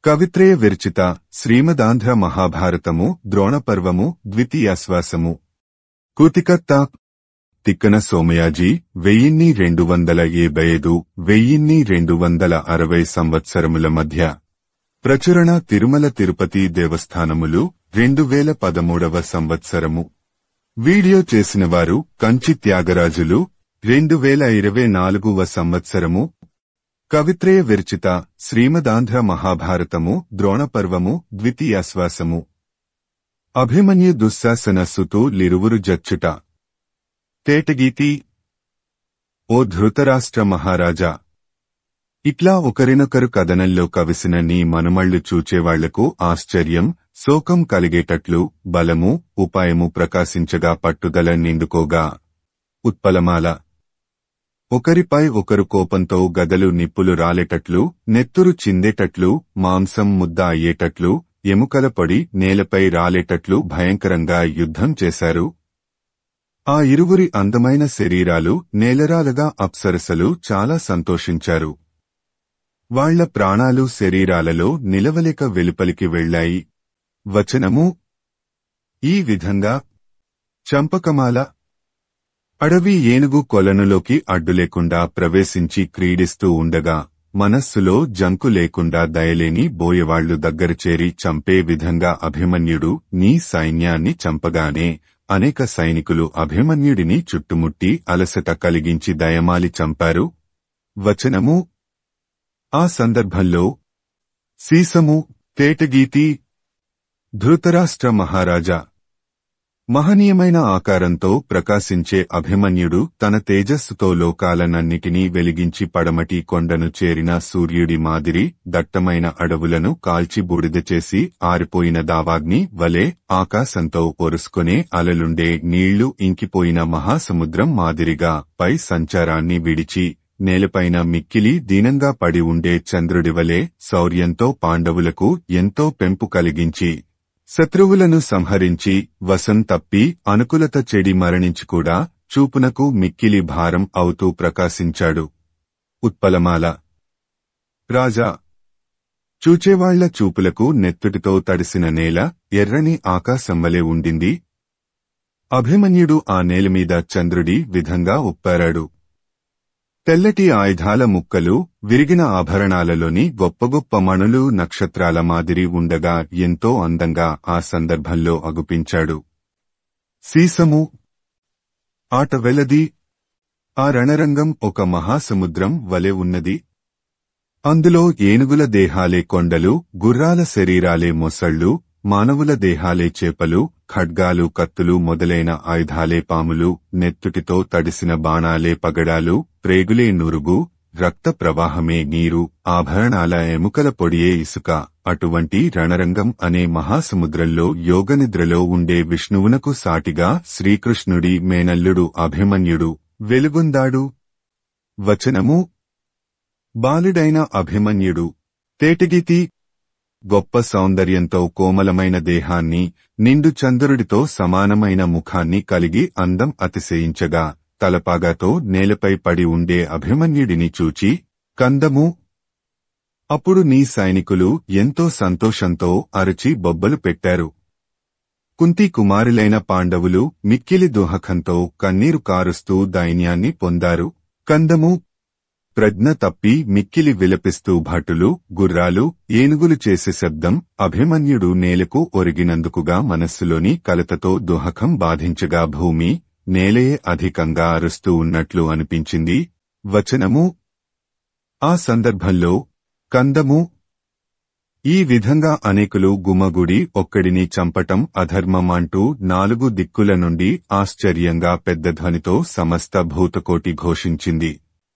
కవిత్రయ విరచిత శ్రీమదాంధ్ర మహాభారతము ద్రోణపర్వము ద్వితీయాశ్వాసము కూతికత్త తిక్కన సోమయాజీ 1275 1260 సంవత్సరముల మధ్య ప్రచురణ తిరుమల తిరుపతి దేవస్థానములు 2013వ సంవత్సరము వీడియో చేసినవారు కంచి త్యాగరాజులు 2024వ సంవత్సరము కవిత్రయ విరచిత శ్రీమదాంధ్ర మహాభారతము ద్రోణపర్వము ద్వితీయాశ్వాసము అభిమన్యు దుశ్శాసన సుతు లిరువురు జచ్చుట తేటగీతి ఓ ధృతరాష్ట్ర మహారాజా ఇట్లా ఒకరినొకరు కథనంలో కవిసిన నీ మనుమళ్లు చూచేవాళ్లకు ఆశ్చర్యం శోకం కలిగేటట్లు బలము ఉపాయము ప్రకాశించగా పట్టుదల నిండుకోగా ఉత్పలమాల ఒకరిపై ఒకరు కోపంతో గదలు నిప్పులు రాలేటట్లు నెత్తురు చిందేటట్లు మాంసం ముద్ద అయ్యేటట్లు ఎముకల పొడి నేలపై రాలేటట్లు భయంకరంగా యుద్ధం చేశారు. ఆ ఇరువురి అందమైన శరీరాలు నేలరాలగా అప్సరసలు చాలా సంతోషించారు. వాళ్ల ప్రాణాలు శరీరాలలో నిలవలేక వెలుపలికి వెళ్లాయి. వచనము ఈ విధంగా చంపకమాల అడవి ఏనుగు కొలనులోకి అడ్డులేకుండా ప్రవేశించి క్రీడిస్తూ ఉండగా మనస్సులో జంకు లేకుండా దయలేని బోయవాళ్లు దగ్గర చేరి చంపే విధంగా అభిమన్యుడు నీ సైన్యాన్ని చంపగానే అనేక సైనికులు అభిమన్యుడిని చుట్టుముట్టి అలసట కలిగించి దయమాలి చంపారు. వచనము ఆ సందర్భంలో సీసము తేటగీతి ధృతరాష్ట్ర మహారాజా మహనీయమైన ఆకారంతో ప్రకాశించే అభిమన్యుడు తన తేజస్సుతో లోకాలనన్నిటినీ వెలిగించి పడమటి కొండను చేరిన సూర్యుడి మాదిరి దట్టమైన అడవులను కాల్చి బూడిద చేసి ఆరిపోయిన దావాగ్ని వలె ఆకాశంతో పొరుసుకునే అలలుండే నీళ్లు ఇంకిపోయిన మహాసముద్రం మాదిరిగా పై సంచారాన్ని విడిచి నేలపైన మిక్కిలి దీనంగా పడి ఉండే చంద్రుడివలే శౌర్యంతో పాండవులకు ఎంతో పెంపు కలిగించి శత్రువులను సంహరించి వశం తప్పి అనుకూలత చెడి మరణించికూడా చూపునకు మిక్కిలి భారం అవుతూ ప్రకాశించాడు. ఉత్పలమాల రాజా చూచేవాళ్ల చూపులకు నెత్తుటితో తడిసిన నేల ఎర్రని ఆకాశంవలే ఉండింది. అభిమన్యుడు ఆ నేలమీద చంద్రుడి విధంగా ఉప్పారాడు. తెల్లటి ఆయుధాల ముక్కలు విరిగిన ఆభరణాలలోని గొప్ప గొప్ప మణులు నక్షత్రాల మాదిరి ఉండగా ఎంతో అందంగా ఆ సందర్భంలో అగుపించాడు. సీసము ఆట వెలది ఆ రణరంగం ఒక మహాసముద్రం వలె ఉన్నది. అందులో ఏనుగుల దేహాలే కొండలు, గుర్రాల శరీరాలే మొసళ్లు, మానవుల దేహాలే చేపలు, ఖడ్గాలు కత్తులు మొదలైన ఆయుధాలే పాములు, నెత్తుటితో తడిసిన బాణాలే పగడాలు, ప్రేగులే నురుగు, రక్త ప్రవాహమే నీరు, ఆభరణాల ఎముకల పొడియే ఇసుక. అటువంటి రణరంగం అనే మహాసముద్రంలో యోగనిద్రలో ఉండే విష్ణువునకు సాటిగా శ్రీకృష్ణుడి మేనల్లుడు అభిమన్యుడు వెలుగొందాడు. వచనము బాలుడైన అభిమన్యుడు తేటగీతి గొప్ప సౌందర్యంతో కోమలమైన దేహాన్ని, నిండు చంద్రుడితో సమానమైన ముఖాన్ని కలిగి అందం అతిశయించగా తలపాగాతో నేలపై పడి ఉండే అభిమన్యుడిని చూచి కందము అప్పుడు నీ సైనికులు ఎంతో సంతోషంతో అరచి బొబ్బలు పెట్టారు. కుంతి కుమారులైన పాండవులు మిక్కిలి దుహకంతో కన్నీరు కారుస్తూ దైన్యాన్ని పొందారు. కందము ప్రజ్ఞ తప్పి మిక్కిలి విలపిస్తూ భటులు, గుర్రాలు, ఏనుగులు చేసే శబ్దం అభిమన్యుడు నేలకు ఒరిగినందుకుగా మనస్సులోని కలతతో దుహకం బాధించగా భూమి, నేలయే అధికంగా అరుస్తూ ఉన్నట్లు అనిపించింది. వచనము ఆ సందర్భంలో కందము ఈ విధంగా అనేకులు గుమగుడి ఒక్కడిని చంపటం అధర్మం అంటూ నాలుగు దిక్కుల నుండి ఆశ్చర్యంగా పెద్ద ధ్వనితో సమస్త భూతకోటి ఘోషించింది.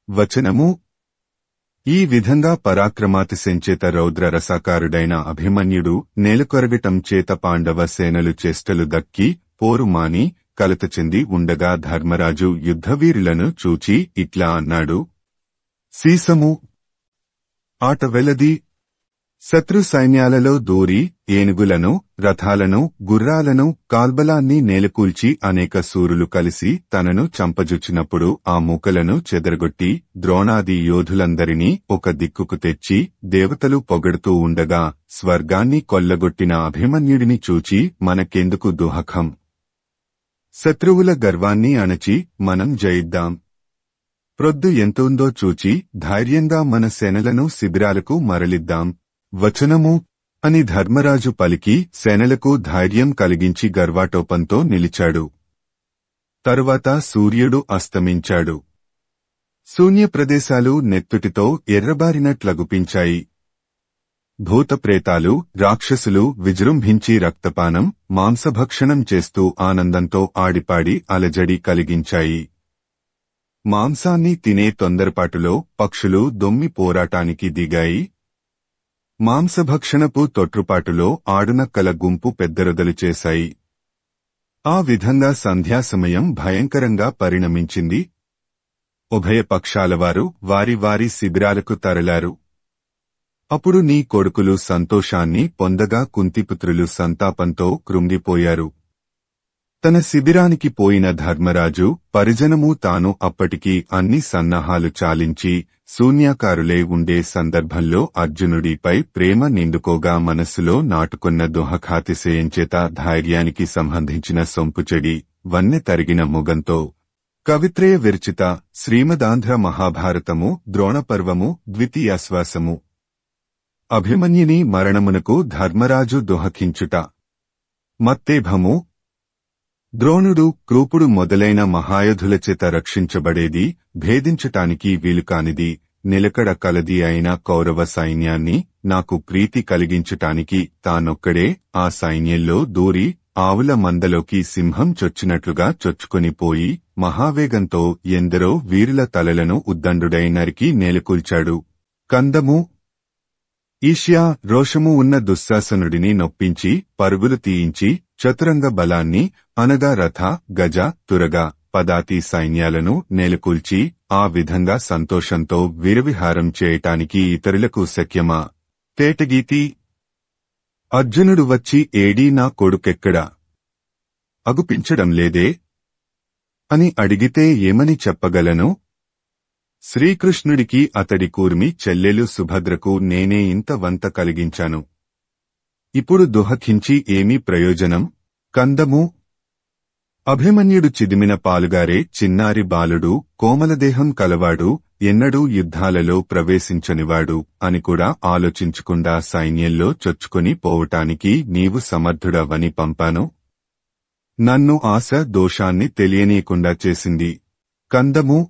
వచనము ఈ విధంగా పరాక్రమాతిశంచేత రౌద్ర రసాకారుడైన అభిమన్యుడు నేలకొరగటం చేత పాండవ సేనలు చేష్టలు దక్కి పోరుమాని కలత చెంది ఉండగా ధర్మరాజు యుద్ధవీరులను చూచి ఇట్లా అన్నాడు. సీసము ఆట వెలది శత్రు సైన్యాలలో దూరి ఏనుగులను, రథాలను, గుర్రాలను, కాల్బలాన్ని నేలకూల్చి అనేక శూరులు కలిసి తనను చంపజుచ్చినప్పుడు ఆ మూకలను చెదరగొట్టి ద్రోణాది యోధులందరినీ ఒక దిక్కుకు తెచ్చి దేవతలు పొగడుతూ ఉండగా స్వర్గాన్ని కొల్లగొట్టిన అభిమన్యుడిని చూచి మనకెందుకు దుహకం? శత్రువుల గర్వాన్ని అణచి మనం జయిద్దాం. ప్రొద్దు ఎంతుందో చూచి ధైర్యంగా మన సేనలను శిబిరాలకు మరలిద్దాం. వచనము అని ధర్మరాజు పలికి సేనలకు ధైర్యం కలిగించి గర్వాటోపంతో నిలిచాడు. తరువాత సూర్యుడు అస్తమించాడు. శూన్యప్రదేశాలు నెత్తుటితో ఎర్రబారినట్లగుపించాయి. భూతప్రేతాలు, రాక్షసులు విజృంభించి రక్తపానం, మాంసభక్షణం చేస్తూ ఆనందంతో ఆడిపాడి అలజడి కలిగించాయి. మాంసాన్ని తినే తొందరపాటులో పక్షులు దొమ్మి పోరాటానికి దిగాయి. మాంసభక్షణపు తొట్రుపాటులో ఆడునక్కల గుంపు పెద్దరొదలు చేశాయి. ఆ విధంగా సంధ్యాసమయం భయంకరంగా పరిణమించింది. ఉభయ పక్షాలవారు వారి వారి శిబిరాలకు తరలారు. అప్పుడు నీ కొడుకులు సంతోషాన్ని పొందగా కుంతిపుత్రులు సంతాపంతో కృంగిపోయారు. తన శిబిరానికి పోయిన ధర్మరాజు పరిజనము తాను అప్పటికి అన్ని సన్నాహాలు చాలించి శూన్యాకారులై ఉండే సందర్భంలో అర్జునుడిపై ప్రేమ నిండుకోగా మనస్సులో నాటుకున్న దుహఖాతిశయంచేత ధైర్యానికి సంబంధించిన సొంపుచెడి వన్నె తరిగిన ముగంతో కవిత్రయ విరచిత శ్రీమదాంధ్ర మహాభారతము ద్రోణపర్వము ద్వితీయాశ్వాసము. అభిమన్యుని మరణమునకు ధర్మరాజు దుహఖించుట. మత్తేభము. ద్రోణుడు, క్రూపుడు మొదలైన మహాయోధులచేత రక్షించబడేది, భేదించటానికి వీలుకానిది, నిలకడ కలది అయిన కౌరవ సైన్యాన్ని నాకు ప్రీతి కలిగించటానికి తానొక్కడే ఆ సైన్యంలో దూరి ఆవుల మందలోకి సింహం చొచ్చినట్లుగా చొచ్చుకొనిపోయి మహావేగంతో ఎందరో వీరుల తలలను ఉద్దండుడై నరికి నేలకూల్చాడు. కందము. ఈష్యా, రోషము ఉన్న దుశ్శాసనుడిని నొప్పించి పరుగులు తీయించి చతురంగ బలాన్ని అనగా రథ, గజ, తురగ, పదాతి సైన్యాలను నేలకూల్చి ఆ విధంగా సంతోషంతో వీరవిహారం చేయటానికి ఇతరులకు శక్యమా? తేటగీతి. అర్జునుడు వచ్చి ఏడీ నా కొడుకెక్కడా? అగుపించడం లేదే అని అడిగితే ఏమని చెప్పగలను? శ్రీకృష్ణుడికి అతడి కూర్మి చెల్లెలు సుభద్రకు నేనే ఇంత వంత కలిగించాను. ఇప్పుడు దుహఖించి ఏమీ ప్రయోజనం? కందము. అభిమన్యుడు చిదిమిన పాలుగారే చిన్నారి బాలుడు, కోమలదేహం కలవాడు, ఎన్నడూ యుద్ధాలలో ప్రవేశించనివాడు అని కూడా ఆలోచించకుండా సైన్యంలో చొచ్చుకొని పోవటానికి నీవు సమర్థుడవని పంపాను. నన్ను ఆశ దోషాన్ని తెలియనీయకుండా చేసింది. కందము.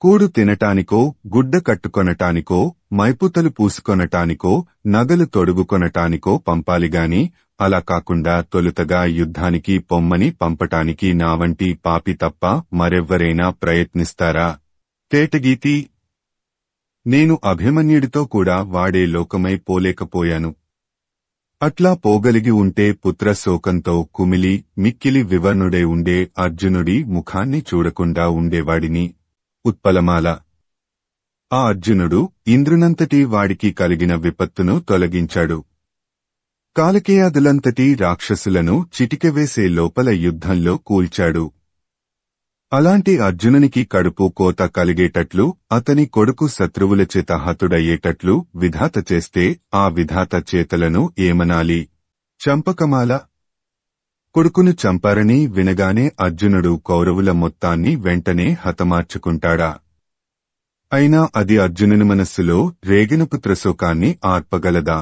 కూడు తినటానికో, గుడ్డ కట్టుకొనటానికో, మైపుతలు పూసుకొనటానికో, నగలు తొడుగుకొనటానికో పంపాలిగాని అలా కాకుండా తొలుతగా యుద్ధానికి పొమ్మని పంపటానికి నా వంటి పాపి తప్ప మరెవ్వరైనా ప్రయత్నిస్తారా? తేటగీతి. నేను అభిమన్యుడితో కూడా వాడే లోకమై పోలేకపోయాను. అట్లా పోగలిగి ఉంటే పుత్రశోకంతో కుమిలి మిక్కిలి వివర్ణుడై ఉండే అర్జునుడి ముఖాన్ని చూడకుండా ఉండేవాడిని. ఉత్పలమాల. ఆ అర్జునుడు ఇంద్రునంతటి వాడికి కలిగిన విపత్తును తొలగించాడు. కాలకేయాదులంతటి రాక్షసులను చిటికెవేసే లోపల యుద్ధంలో కూల్చాడు. అలాంటి అర్జునునికి కడుపు కోత కలిగేటట్లు, అతని కొడుకు శత్రువులచేత హతుడయ్యేటట్లు విధాత చేస్తే ఆ విధాత చేతలను ఏమనాలి? చంపకమాల. కొడుకును చంపారని వినగానే అర్జునుడు కౌరవుల మొత్తాన్ని వెంటనే హతమార్చుకుంటాడా? అయినా అది అర్జునుని మనస్సులో రేగిన పుత్రశోకాన్ని ఆర్పగలదా?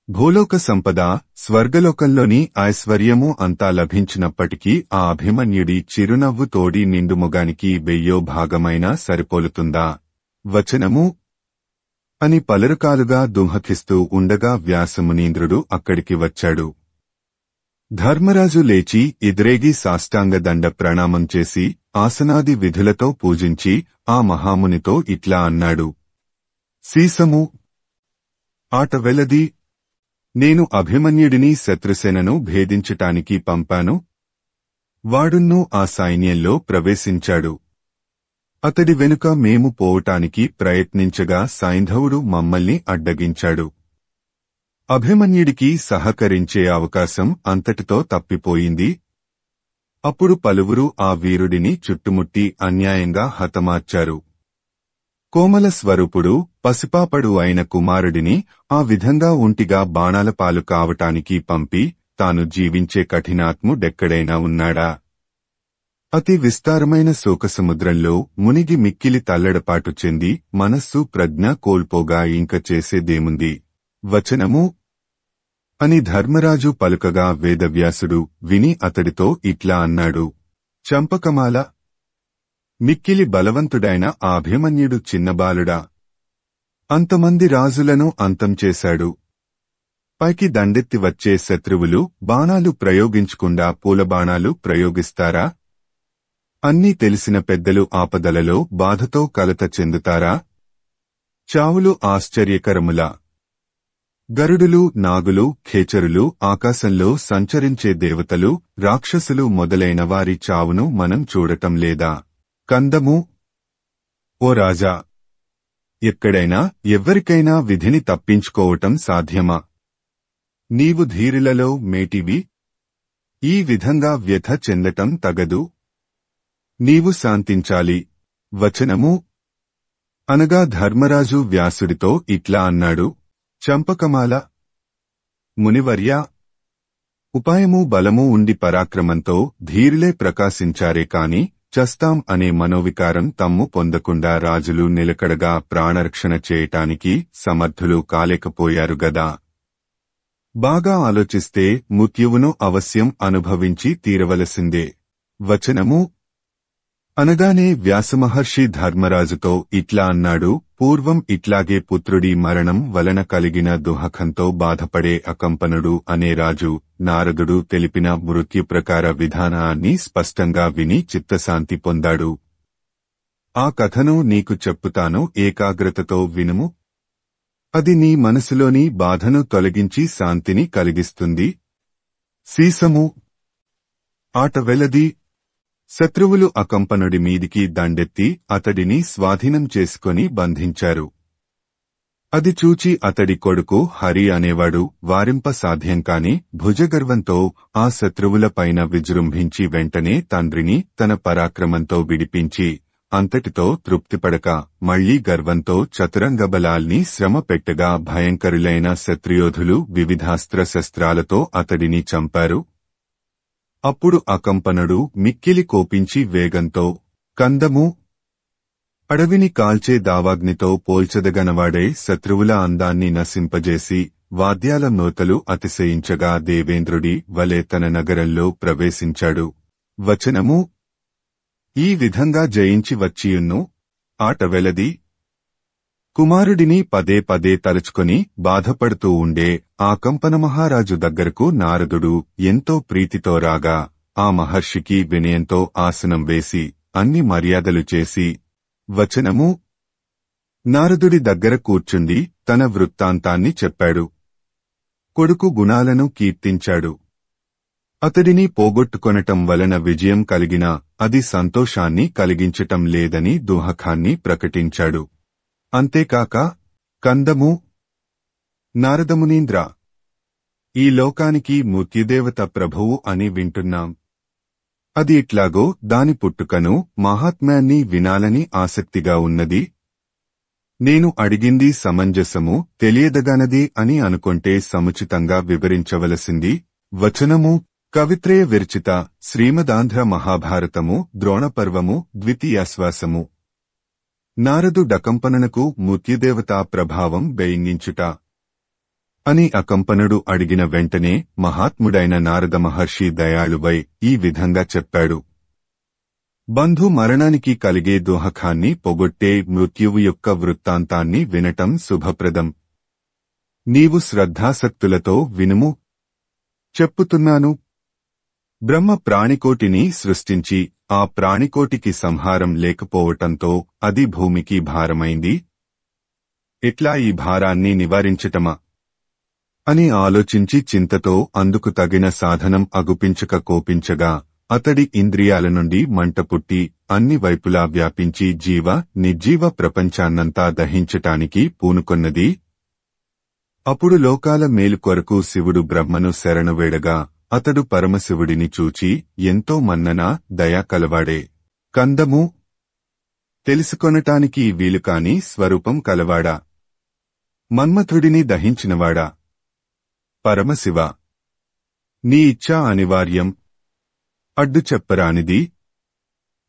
భూలోక సంపద, స్వర్గలోకంలోని ఐశ్వర్యము అంతా లభించినప్పటికీ ఆ అభిమన్యుడి చిరునవ్వు తోడి నిండుముగానికి 1000వ భాగమైనా సరిపోలుతుందా? వచనము అని పలురకాలుగా దుహఖిస్తూ ఉండగా వ్యాసమునీంద్రుడు అక్కడికి వచ్చాడు. ధర్మరాజు లేచి ఎదురేగి సాష్టాంగ దండ ప్రణామం చేసి ఆసనాది విధులతో పూజించి ఆ మహామునితో ఇట్లా అన్నాడు. సీసము. ఆట వెలది. నేను అభిమన్యుడిని శత్రుసేనను భేదించటానికి పంపాను. వాడున్నూ ఆ సైన్యంలో ప్రవేశించాడు. అతడి వెనుక మేము పోవటానికి ప్రయత్నించగా సైంధవుడు మమ్మల్ని అడ్డగించాడు. అభిమన్యుడికి సహకరించే అవకాశం అంతటితో తప్పిపోయింది. అప్పుడు పలువురు ఆ వీరుడిని చుట్టుముట్టి అన్యాయంగా హతమార్చారు. కోమల స్వరూపుడు, పసిపాపడు అయిన కుమారుడిని ఆ విధంగా ఒంటిగా బాణాల పాలు కావటానికి పంపి తాను జీవించే కఠినాత్ముడెక్కడైనా ఉన్నాడా? అతి విస్తారమైన శోకసముద్రంలో మునిగి మిక్కిలి తల్లడపాటు చెంది మనస్సు ప్రజ్ఞ కోల్పోగా ఇంక చేసేదేముంది? వచనము అని ధర్మరాజు పలుకగా వేదవ్యాసుడు విని అతడితో ఇట్లా అన్నాడు. చంపకమాల! మిక్కిలి బలవంతుడైన ఆ అభిమన్యుడు చిన్నబాలుడా? అంతమంది రాజులను అంతం చేశాడు. పైకి దండెత్తి వచ్చే శత్రువులు బాణాలు ప్రయోగించకుండా పూలబాణాలు ప్రయోగిస్తారా? అన్నీ తెలిసిన పెద్దలు ఆపదలలో బాధతో కలత చెందుతారా? చావులు ఆశ్చర్యకరములా? గరుడులు, నాగులు, ఖేచరులు, ఆకాశంలో సంచరించే దేవతలు, రాక్షసులు మొదలైన వారి చావును మనం చూడటం లేదా? కందము! ఓ రాజా! ఎక్కడైనా ఎవ్వరికైనా విధిని తప్పించుకోవటం సాధ్యమా? నీవు ధీరులలో మేటివి. ఈ విధంగా వ్యథ చెందటం తగదు. నీవు శాంతించాలి. వచనము అనగా ధర్మరాజు వ్యాసుడితో ఇట్లా అన్నాడు. చంపకమాల! మునివర్యా! ఉపాయము బలము ఉండి పరాక్రమంతో ధీరులే ప్రకాశించారే కాని చస్తాం అనే మనోవికారం తమ్ము పొందకుండా రాజులు నిలకడగా ప్రాణరక్షణ చేయటానికి సమర్థులు కాలేకపోయారు గదా. బాగా ఆలోచిస్తే మృత్యువును అవశ్యం అనుభవించి తీరవలసిందే. వచనము అనగానే వ్యాసమహర్షి ధర్మరాజుతో ఇట్లా అన్నాడు. పూర్వం ఇట్లాగే పుత్రుడి మరణం వలన కలిగిన దుఃఖంతో బాధపడే అకంపనుడు అనే రాజు నారదుడు తెలిపిన మృత్యు ప్రకార విధానాన్ని స్పష్టంగా విని చిత్తశాంతి పొందాడు. ఆ కథను నీకు చెప్పుతాను, ఏకాగ్రతతో వినుము. అది నీ మనసులోని బాధను తొలగించి శాంతిని కలిగిస్తుంది. సీసము ఆట వెలది. శత్రువులు అకంపనుడి మీదికి దండెత్తి అతడిని స్వాధీనం చేసుకొని బంధించారు. అది చూచి అతడి కొడుకు హరి అనేవాడు వారింప సాధ్యం కాని భుజగర్వంతో ఆ శత్రువులపైన విజృంభించి వెంటనే తండ్రిని తన పరాక్రమంతో విడిపించి అంతటితో తృప్తిపడక మళ్లీ గర్వంతో చతురంగబలాల్ని శ్రమ పెట్టగా భయంకరులైన శత్రుయోధులు వివిధాస్త్ర శస్త్రాలతో అతడిని చంపారు. అప్పుడు అకంపనుడు మిక్కిలి కోపించి వేగంతో కందము! అడవిని కాల్చే దావాగ్నితో పోల్చదగనవాడే శత్రువుల అందాన్ని నశింపజేసి వాద్యాల నోతలు అతిశయించగా దేవేంద్రుడి వలె తన నగరంలో ప్రవేశించాడు. వచనము ఈ విధంగా జయించి వచ్చియున్ను. ఆట వెలది. కుమారుడిని పదే పదే తలుచుకొని బాధపడుతూ ఉండే ఆ కంపనమహారాజు దగ్గరకు నారదుడు ఎంతో ప్రీతితో రాగా ఆ మహర్షికి వినయంతో ఆసనం వేసి అన్ని మర్యాదలు చేసి వచనము నారదుడి దగ్గర కూర్చుండి తన వృత్తాంతాన్ని చెప్పాడు. కొడుకు గుణాలను కీర్తించాడు. అతడిని పోగొట్టుకొనటం వలన విజయం కలిగినా అది సంతోషాన్ని కలిగించటం లేదని దుఃఖాన్ని ప్రకటించాడు. అంతేకాక కందము! నారదమునీంద్ర! ఈ లోకానికి మృత్యుదేవత ప్రభువు అని వింటున్నాం. అది ఇట్లాగో దాని పుట్టుకను మహాత్మ్యాన్ని వినాలని ఆసక్తిగా ఉన్నది. నేను అడిగింది సమంజసము తెలియదగనది అని అనుకొంటే సముచితంగా వివరించవలసింది. వచనము కవిత్రయ విరచిత శ్రీమదాంధ్ర మహాభారతము ద్రోణపర్వము ద్వితీయాశ్వాసము. నారదు డకంపనునకు మృత్యుదేవతా ప్రభావం బెయింగించుట అని అకంపనుడు అడిగిన వెంటనే మహాత్ముడైన నారద మహర్షి దయాళువై ఈ విధంగా చెప్పాడు. బంధు మరణానికి కలిగే దుఃఖాన్ని పొగొట్టే మృత్యువు యొక్క వృత్తాంతాన్ని వినటం శుభప్రదం. నీవు శ్రద్ధాసక్తులతో వినుము. చెప్పుతున్నాను. బ్రహ్మ ప్రాణికోటిని సృష్టించి ఆ ప్రాణికోటికి సంహారం లేకపోవటంతో అది భూమికి భారమైంది. ఎట్లా ఈ భారాన్ని నివారించటమా అని ఆలోచించి చింతతో అందుకు తగిన సాధనం అగుపించక కోపించగా అతడి ఇంద్రియాల నుండి మంట పుట్టి అన్ని వైపులా వ్యాపించి నిర్జీవ ప్రపంచాన్నంతా దహించటానికి పూనుకొన్నది. అప్పుడు లోకాల మేలు కొరకు శివుడు బ్రహ్మను శరణువేడగా అతడు పరమశివుడిని చూచి ఎంతో మన్నన దయా కలవాడే, కందము తెలుసుకొనటానికి వీలుకాని స్వరూపం కలవాడా, మన్మథుడిని దహించినవాడా, పరమశివ నీ ఇచ్ఛా అనివార్యం, అడ్డు చెప్పరానిది.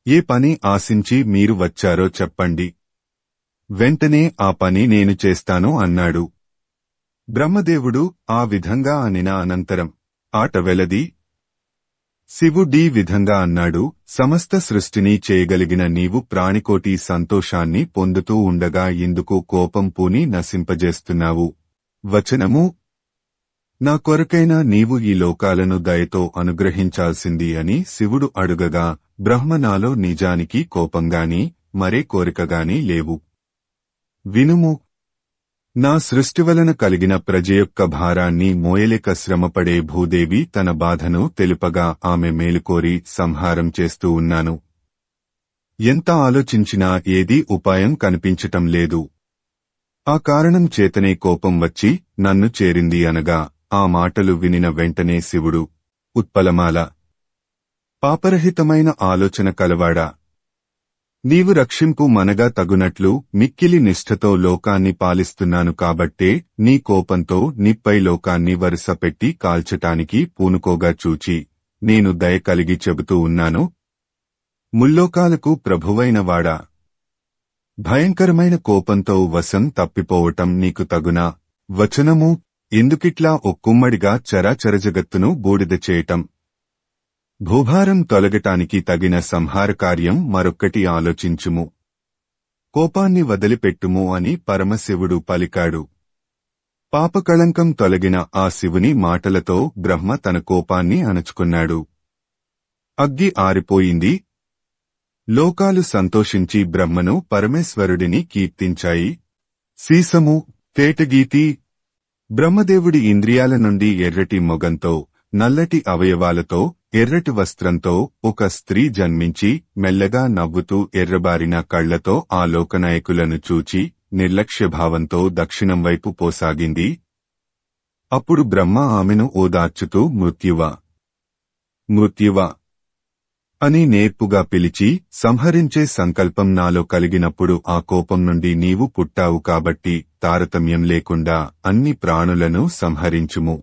ఏ పని ఆశించి మీరు వచ్చారో చెప్పండి, వెంటనే ఆ పని నేను చేస్తాను అన్నాడు. బ్రహ్మదేవుడు ఆ విధంగా అనిన అనంతరం ఆట వెలది. శివుడీ విధంగా అన్నాడు, సమస్త సృష్టిని చేయగలిగిన నీవు ప్రాణికోటి సంతోషాన్ని పొందుతూ ఉండగా ఎందుకు కోపం పూని నశింపజేస్తున్నావు? వచనము: నా కొరకైనా నీవు ఈ లోకాలను దయతో అనుగ్రహించాల్సింది అని శివుడు అడుగగా, బ్రహ్మ నాలో నిజానికి కోపంగాని మరే కోరికగాని లేవు. వినుము. నా సృష్టి వలన కలిగిన ప్రజ యొక్క భారాన్ని మోయలేక శ్రమపడే భూదేవి తన బాధను తెలుపగా ఆమె మేలుకోరి సంహారం చేస్తూ ఉన్నాను. ఎంత ఆలోచించినా ఏదీ ఉపాయం కనిపించటం లేదు. ఆ కారణం చేతనే కోపం వచ్చి నన్ను చేరింది అనగా, ఆ మాటలు వినిన వెంటనే శివుడు, ఉత్పలమాల, పాపరహితమైన ఆలోచన కలవాడా, నీవు రక్షింపు మనగా తగునట్లు మిక్కిలి నిష్ఠతో లోకాన్ని పాలిస్తున్నాను కాబట్టే నీ కోపంతో నిప్పై లోకాన్ని వరుసపెట్టి కాల్చటానికి పూనుకోగా చూచి నేను దయ కలిగి చెబుతూ ఉన్నాను. ముల్లోకాలకు ప్రభువైన వాడా, భయంకరమైన కోపంతో వశం తప్పిపోవటం నీకు తగునా? వచనము: ఎందుకిట్లా ఒక్కుమ్మడిగా చరాచర జగత్తును బూడిద చేయటం? భూభారం తొలగటానికి తగిన సంహార కార్యం మరొక్కటి ఆలోచించుము. కోపాన్ని వదిలిపెట్టుము అని పరమశివుడు పలికాడు. పాపకళంకం తొలగిన ఆ శివుని మాటలతో బ్రహ్మ తన కోపాన్ని అణచుకున్నాడు. అగ్గి ఆరిపోయింది. లోకాలు సంతోషించి బ్రహ్మను పరమేశ్వరుడిని కీర్తించాయి. సీసము, తేటగీతి. బ్రహ్మదేవుడి ఇంద్రియాల నుండి ఎర్రటి మొగంతో, నల్లటి అవయవాలతో, ఎర్రటి వస్త్రంతో ఒక స్త్రీ జన్మించి మెల్లగా నవ్వుతూ ఎర్రబారిన కళ్లతో ఆ లోకనాయకులను చూచి నిర్లక్ష్యభావంతో దక్షిణం వైపు పోసాగింది. అప్పుడు బ్రహ్మ ఆమెను ఓదార్చుతూ మృత్యువా, మృత్యువా అని నేర్పుగా పిలిచి, సంహరించే సంకల్పం నాలో కలిగినప్పుడు ఆ కోపం నుండి నీవు పుట్టావు కాబట్టి తారతమ్యం లేకుండా అన్ని ప్రాణులను సంహరించుము.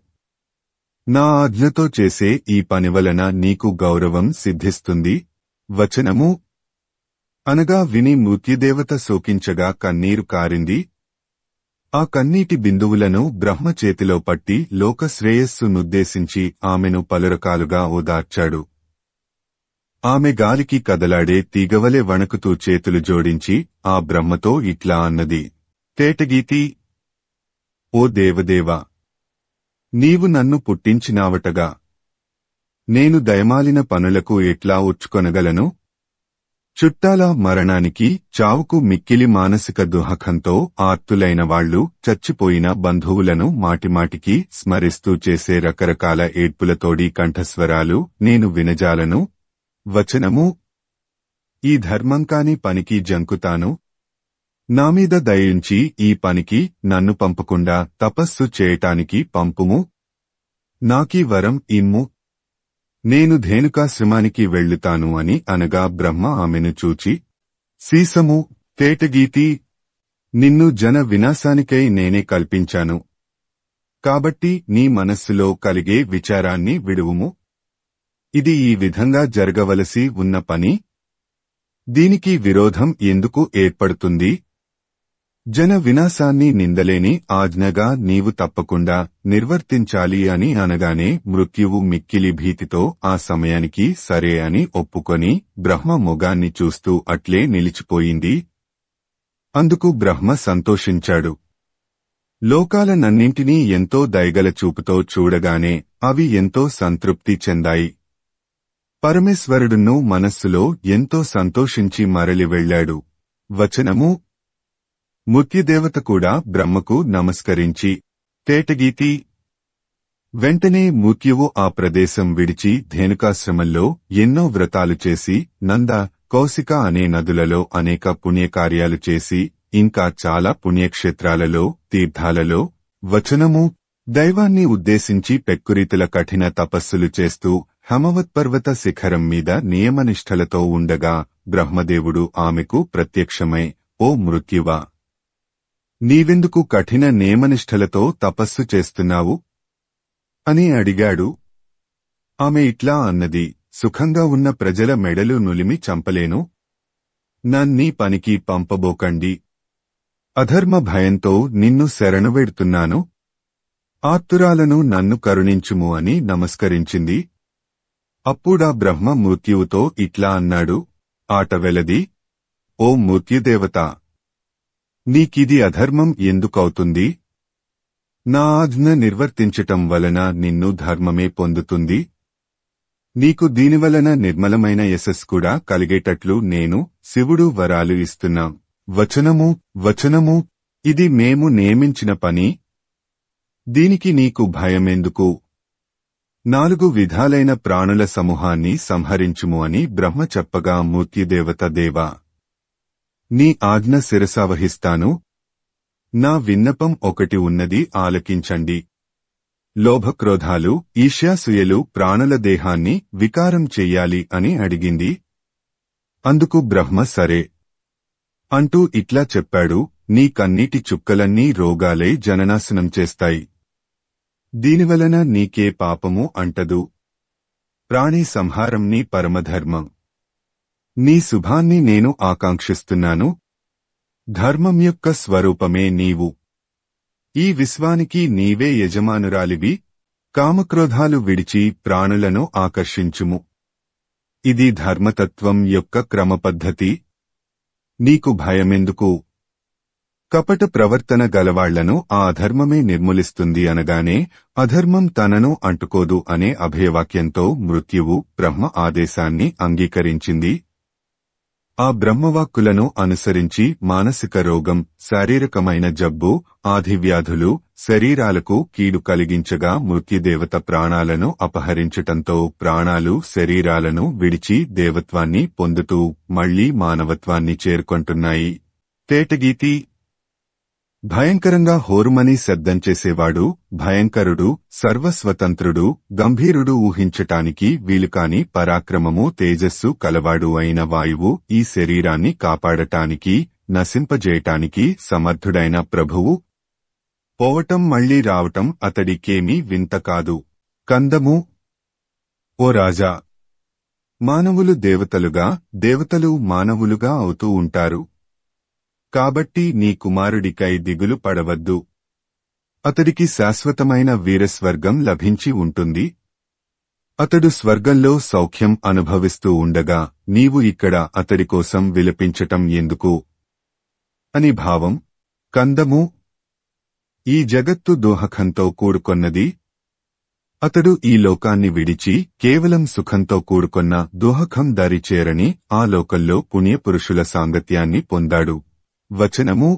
నా ఆజ్ఞతో చేసే ఈ పని వలన నీకు గౌరవం సిద్ధిస్తుంది. వచనము అనగా విని మృత్యుదేవత శోకించగా కన్నీరు కారింది. ఆ కన్నీటి బిందువులను బ్రహ్మ చేతిలో పట్టి లోక శ్రేయస్సునుద్దేశించి ఆమెను పలురకాలుగా ఓదార్చాడు. ఆమె గాలికి కదలాడే తీగవలె వణకుతూ చేతులు జోడించి ఆ బ్రహ్మతో ఇట్లా అన్నది, తేటగీతి, ఓ దేవదేవా, నీవు నన్ను పుట్టించినావటగా, నేను దయమాలిన పనులకు ఎట్లా ఉచ్చుకొనగలను? చుట్టాల మరణానికి, చావుకు మిక్కిలి మానసిక దుఃఖంతో ఆర్తులైన వాళ్లు చచ్చిపోయిన బంధువులను మాటిమాటికి స్మరిస్తూ చేసే రకరకాల ఏడ్పులతోడి కంఠస్వరాలు నేను వినజాలను. వచనము: ఈ ధర్మంకాని పనికి జంకుతాను. నామీద దయించి ఈ పనికి నన్ను పంపకుండా తపస్సు చేయటానికి పంపుము. నాకీ వరం ఇమ్ము. నేను ధేనుకాశ్రమానికి వెళ్ళుతాను అని అనగా బ్రహ్మ ఆమెను చూచి, సీసము, తేటగీతి, నిన్ను జన వినాశానికై నేనే కల్పించాను. కాబట్టి నీ మనస్సులో కలిగే విచారాన్ని విడువుము. ఇది ఈ విధంగా జరగవలసి ఉన్న పని. దీనికి విరోధం ఎందుకు ఏర్పడుతుంది? జన వినాశాన్ని నిందలేని ఆజ్ఞగా నీవు తప్పకుండా నిర్వర్తించాలి అని అనగానే మృత్యువు మిక్కిలి భీతితో ఆ సమయానికి సరే అని ఒప్పుకొని బ్రహ్మ మొగాన్ని చూస్తూ అట్లే నిలిచిపోయింది. అందుకు బ్రహ్మ సంతోషించాడు. లోకాలనన్నింటినీ ఎంతో దయగల చూపుతో చూడగానే అవి ఎంతో సంతృప్తి చెందాయి. పరమేశ్వరుడును మనస్సులో ఎంతో సంతోషించి మరలి వెళ్లాడు. వచనము: మృత్యుదేవత కూడా బ్రహ్మకు నమస్కరించి, తేటగీతి, వెంటనే మృత్యువు ఆ ప్రదేశం విడిచి ధేనుకాశ్రమంలో ఎన్నో వ్రతాలు చేసి నంద, కౌశిక అనే నదులలో అనేక పుణ్యకార్యాలు చేసి ఇంకా చాలా పుణ్యక్షేత్రాలలో, తీర్థాలలో వచనము దైవాన్ని ఉద్దేశించి పెక్కురీతుల కఠిన తపస్సులు చేస్తూ హమవత్పర్వత శిఖరం మీద నియమనిష్టలతో ఉండగా బ్రహ్మదేవుడు ఆమెకు ప్రత్యక్షమై, ఓ మృత్యువా, నీవెందుకు కఠిన నియమనిష్టలతో తపస్సు చేస్తున్నావు అని అడిగాడు. ఆమె ఇట్లా అన్నది, సుఖంగా ఉన్న ప్రజల మెడలు నులిమి చంపలేను. నన్నీ పనికి పంపబోకండి. అధర్మ భయంతో నిన్ను శరణువేడుతున్నాను. ఆర్తురాలను నన్ను కరుణించుము అని నమస్కరించింది. అప్పుడా బ్రహ్మ మృత్యువుతో ఇట్లా అన్నాడు, ఆట వెలది, ఓ మృత్యుదేవత, నీకిది అధర్మం ఎందుకవుతుంది? నా ఆజ్ఞ నిర్వర్తించటం వలన నిన్ను ధర్మమే పొందుతుంది. నీకు దీనివలన నిర్మలమైన యశస్సు కూడా కలిగేటట్లు నేను, శివుడు వరాలు ఇస్తున్నాం. వచనము ఇది మేము నియమించిన పని. దీనికి నీకు భయమెందుకు? 4 విధాలైన ప్రాణుల సమూహాన్ని సంహరించుము అని బ్రహ్మ చెప్పగా మృత్యుదేవత, దేవా, నీ ఆజ్ఞ శిరసావహిస్తాను. నా విన్నపం ఒకటి ఉన్నది, ఆలకించండి. లోభక్రోధాలు, ఈర్ష్యాసూయలు ప్రాణుల దేహాన్ని వికారం చెయ్యాలి అని అడిగింది. అందుకు బ్రహ్మ సరే అంటూ ఇట్లా చెప్పాడు, నీ కన్నీటి చుక్కలన్నీ రోగాలై జననాశనం చేస్తాయి. దీనివలన నీకే పాపము అంటదు. ప్రాణి సంహారం నీ పరమధర్మం. నీ శుభాన్ని నేను ఆకాంక్షిస్తున్నాను. ధర్మం యొక్క స్వరూపమే నీవు. ఈ విశ్వానికి నీవే యజమానురాలివి. కామక్రోధాలు విడిచి ప్రాణులను ఆకర్షించుము. ఇది ధర్మతత్వం యొక్క క్రమపద్ధతి. నీకు భయమెందుకు? కపట ప్రవర్తన గలవాళ్లను ఆ అధర్మమే నిర్మూలిస్తుంది అనగానే అధర్మం తనను అంటుకోదు అనే అభయవాక్యంతో మృత్యువు బ్రహ్మ ఆదేశాన్ని అంగీకరించింది. ఆ బ్రహ్మవాక్కులను అనుసరించి మానసిక రోగం, శారీరకమైన జబ్బు, ఆధివ్యాధులు శరీరాలకు కీడు కలిగించగా మృత్యుదేవత ప్రాణాలను అపహరించటంతో ప్రాణాలు శరీరాలను విడిచి దేవత్వాన్ని పొందుతూ మళ్లీ మానవత్వాన్ని చేరుకొంటున్నాయి. తేటగీతి భయంకరంగా హోరుమని శబ్దం చేసేవాడు, భయంకరుడు, సర్వస్వతంత్రుడు, గంభీరుడు, ఊహించటానికి వీలుకాని పరాక్రమము, తేజస్సు కలవాడు అయిన వాయువు ఈ శరీరాన్ని కాపాడటానికి, నశింపజేయటానికి సమర్థుడైన ప్రభువు. పోవటం మళ్లీ రావటం అతడికేమీ వింత కాదు. కందము ఓ రాజా, మానవులు దేవతలుగా, దేవతలు మానవులుగా అవుతూ ఉంటారు. కాబట్టి నీ కుమారుడికై దిగులు పడవద్దు. అతడికి శాశ్వతమైన వీరస్వర్గం లభించి ఉంటుంది. అతడు స్వర్గంలో సౌఖ్యం అనుభవిస్తూ ఉండగా నీవు ఇక్కడ అతడి కోసం విలపించటం ఎందుకు అని భావం. కందము ఈ జగత్తు దోహకంతో కూడుకొన్నది. అతడు ఈ లోకాన్ని విడిచి కేవలం సుఖంతో కూడుకొన్న దోహకం దారి చేరని ఆ లోకంలో పుణ్యపురుషుల సాంగత్యాన్ని పొందాడు. వచనము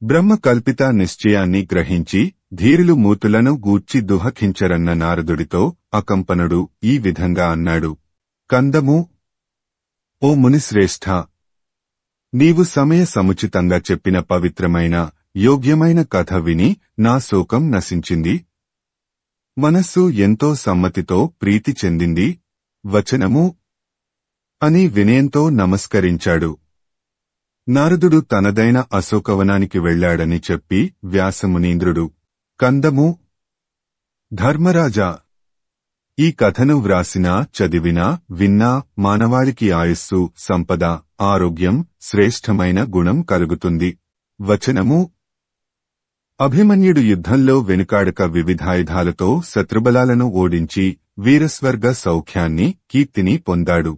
బ్రహ్మ కల్పిత నిశ్చయాన్ని గ్రహించి ధీరులు మూతులను గూర్చి దుహకించరన్న నారదుడితో అకంపనుడు ఈ విధంగా అన్నాడు. కందము ఓ మునిశ్రేష్ఠ, నీవు సమయ సముచితంగా చెప్పిన పవిత్రమైన, యోగ్యమైన కథ విని నా శోకం నశించింది. మనస్సు ఎంతో సమ్మతితో ప్రీతి చెందింది. వచనము అని వినయంతో నమస్కరించాడు. నారదుడు తనదైన అశోకవనానికి వెళ్లాడని చెప్పి వ్యాసమునీంద్రుడు, కందము ధర్మరాజా, ఈ కథను వ్రాసినా, చదివినా, విన్నా మానవాళికి ఆయుస్సు, సంపద, ఆరోగ్యం, శ్రేష్టమైన గుణం కలుగుతుంది. వచనము అభిమన్యుడు యుద్ధంలో వెనుకాడక వివిధాయుధాలతో శత్రుబలాలను ఓడించి వీరస్వర్గ సౌఖ్యాన్ని, కీర్తిని పొందాడు.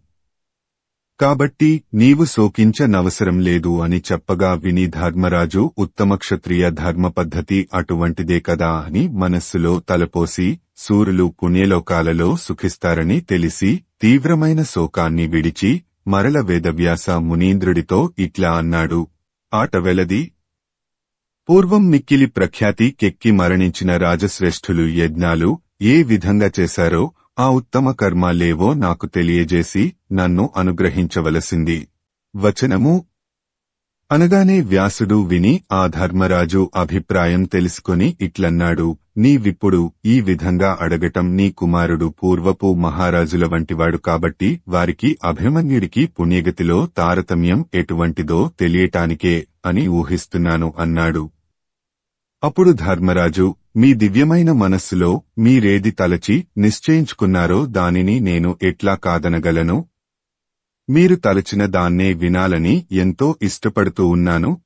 కాబట్టి నీవు శోకించనవసరం లేదు అని చెప్పగా విని ధర్మరాజు ఉత్తమ క్షత్రియ ధర్మపద్ధతి అటువంటిదే కదా అని మనస్సులో తలపోసి సూరులు పుణ్యలోకాలలో సుఖిస్తారని తెలిసి తీవ్రమైన శోకాన్ని విడిచి మరల వేదవ్యాస మునీంద్రుడితో ఇట్లా అన్నాడు. ఆట వెలది. పూర్వం మిక్కిలి ప్రఖ్యాతి కెక్కి మరణించిన రాజశ్రేష్ఠులు యజ్ఞాలు ఏ విధంగా చేశారో ఆ ఉత్తమ కర్మాలేవో నాకు తెలియజేసి నన్ను అనుగ్రహించవలసింది. వచనము అనగానే వ్యాసుడు విని ఆ ధర్మరాజు అభిప్రాయం తెలుసుకొని ఇట్లన్నాడు, నీవిప్పుడు ఈ విధంగా అడగటం నీ కుమారుడు పూర్వపు మహారాజుల వంటివాడు కాబట్టి వారికి అభిమన్యుడికి పుణ్యగతిలో తారతమ్యం ఎటువంటిదో తెలియటానికే అని ఊహిస్తున్నాను అన్నాడు. అప్పుడు ధర్మరాజు, మీ దివ్యమైన మనస్సులో మీరేది తలచి నిశ్చయించుకున్నారో దానిని నేను ఎట్లా కాదనగలను? మీరు తలచిన దాన్నే వినాలని ఎంతో ఇష్టపడుతూ ఉన్నాను.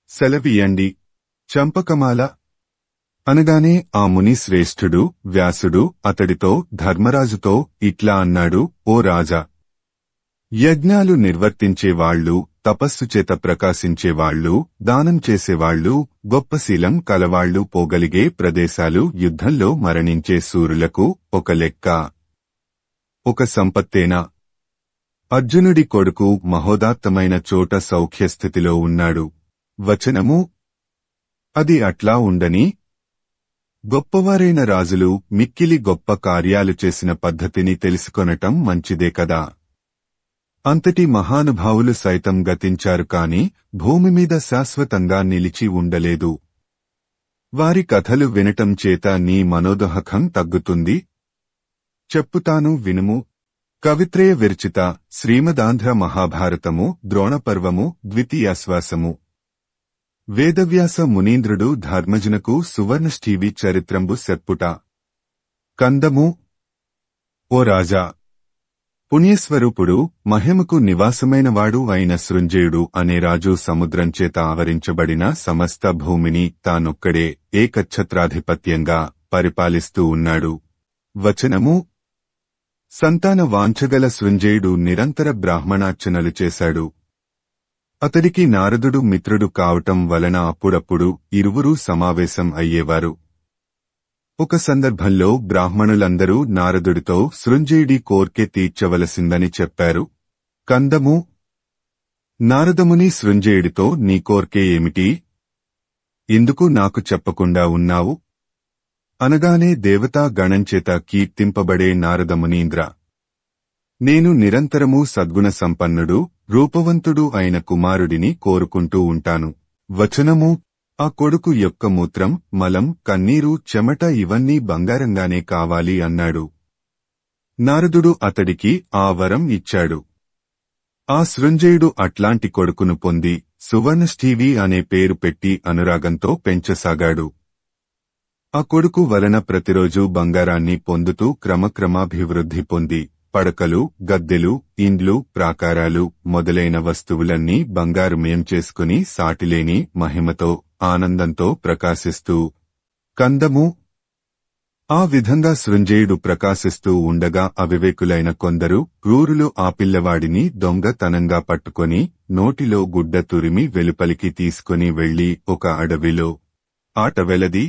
సెలవియండి. చంపకమాల అనగానే ఆ ముని శ్రేష్ఠుడు వ్యాసుడు అతడితో ధర్మరాజుతో ఇట్లా అన్నాడు, ఓ రాజా, యజ్ఞాలు నిర్వర్తించేవాళ్లు, తపస్సు చేత ప్రకాశించేవాళ్లు, దానం చేసేవాళ్లు, గొప్ప శీలం కలవాళ్లు పోగలిగే ప్రదేశాలు యుద్ధంలో మరణించే శూరులకు ఒక లెక్క. ఒక సంపత్తేనా? అర్జునుడి కొడుకు మహోదాత్తమైన చోట సౌఖ్యస్థితిలో ఉన్నాడు. వచనము అది అట్లా ఉండని గొప్పవారైన రాజులు మిక్కిలి గొప్ప కార్యాలు చేసిన పద్ధతిని తెలుసుకొనటం మంచిదే కదా. అంతటి మహానుభావులు సైతం గతించారు కాని భూమిమీద శాశ్వతంగా నిలిచి ఉండలేదు. వారి కథలు వినటం చేత నీ మనోదహకం తగ్గుతుంది. చెప్పుతాను వినుము. కవిత్రయ విరచిత శ్రీమదాంధ్ర మహాభారతము ద్రోణపర్వము ద్వితీయాశ్వాసము. వేదవ్యాస మునీంద్రుడు ధర్మజునకు సువర్ణష్ఠీవి చరిత్రంబు సెప్పుట. కందము ఓ రాజా, పుణ్యస్వరూపుడు మహిమకు నివాసమైనవాడు అయిన సృంజయుడు అనే రాజు సముద్రంచేత ఆవరించబడిన సమస్త భూమిని తానొక్కడే ఏకఛత్రాధిపత్యంగా పరిపాలిస్తూ ఉన్నాడు. వచనము సంతాన వాంఛగల సృంజయుడు నిరంతర బ్రాహ్మణార్చనలు చేశాడు. అతడికి నారదుడు మిత్రుడు కావటం వలన అప్పుడప్పుడు ఇరువురూ సమావేశం అయ్యేవారు. ఒక సందర్భంలో బ్రాహ్మణులందరూ నారదుడితో సృంజయుడి కోర్కె తీర్చవలసిందని చెప్పారు. కందము నారదముని సృంజయుడితో నీ కోర్కె ఏమిటి? ఎందుకు నాకు చెప్పకుండా ఉన్నావు? అనగానే దేవతా గణంచేత కీర్తింపబడే నారదమునీంద్ర, నేను నిరంతరము సద్గుణ సంపన్నుడు రూపవంతుడు అయిన కుమారుడిని కోరుకుంటూ ఉంటాను. వచనము ఆ కొడుకు యొక్క మూత్రం, మలం, కన్నీరు, చెమట ఇవన్నీ బంగారంగానే కావాలి అన్నాడు. నారదుడు అతడికి ఆ వరం ఇచ్చాడు. ఆ సృంజయుడు అట్లాంటి కొడుకును పొంది సువర్ణష్ఠీవి అనే పేరు పెట్టి అనురాగంతో పెంచసాగాడు. ఆ కొడుకు వలన ప్రతిరోజూ బంగారాన్ని పొందుతూ క్రమక్రమాభివృద్ధి పొంది పడకలు, గద్దెలు, ఇండ్లు, ప్రాకారాలు మొదలైన వస్తువులన్నీ బంగారుమయం చేసుకుని సాటిలేని మహిమతో ఆనందంతో ప్రకాశిస్తూ. కందము ఆ విధంగా సృంజయుడు ప్రకాశిస్తూ ఉండగా అవివేకులైన కొందరు క్రూరులు ఆ పిల్లవాడిని దొంగతనంగా పట్టుకొని నోటిలో గుడ్డ తురిమి వెలుపలికి తీసుకుని వెళ్లి ఒక అడవిలో ఆటవెలది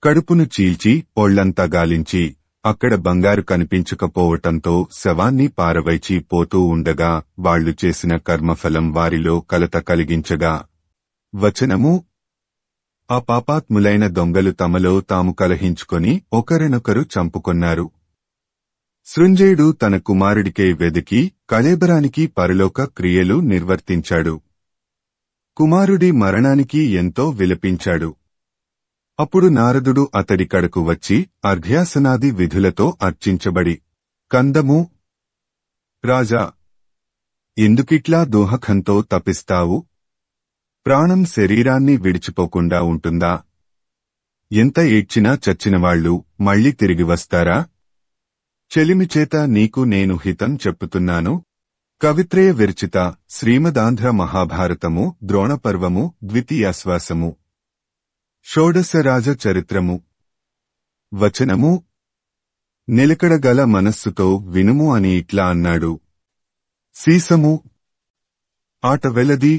కడుపును చీల్చి ఒళ్లంతా గాలించి అక్కడ బంగారు కనిపించకపోవటంతో శవాన్ని పారవైచి పోతూ ఉండగా వాళ్లు చేసిన కర్మఫలం వారిలో కలత కలిగించగా. వచనము ఆ పాపాత్ములైన దొంగలు తమలో తాము కలహించుకొని ఒకరినొకరు చంపుకొన్నారు. సృంజయుడు తన కుమారుడికై వెదికి కళేబరానికి పరలోక క్రియలు నిర్వర్తించాడు. కుమారుడి మరణానికి ఎంతో విలపించాడు. అప్పుడు నారదుడు అతడి కడకు వచ్చి అర్ఘ్యాసనాది విధులతో అర్చించబడి. కందము రాజా, ఎందుకిట్లా దోహకంతో తపిస్తావు? ప్రాణం శరీరాన్ని విడిచిపోకుండా ఉంటుందా? ఎంత ఏడ్చినా చచ్చినవాళ్లు మళ్లీ తిరిగి వస్తారా? చెలిమిచేత నీకు నేను హితం చెప్పుతున్నాను. కవిత్రయ విరచిత శ్రీమదాంధ్ర మహాభారతము ద్రోణపర్వము ద్వితీయాశ్వాసము. షోడశ రాజ చరిత్రము. వచనము నిలకడగల మనస్సుతో వినుము అని ఇట్లా అన్నాడు. సీసము ఆటవెలది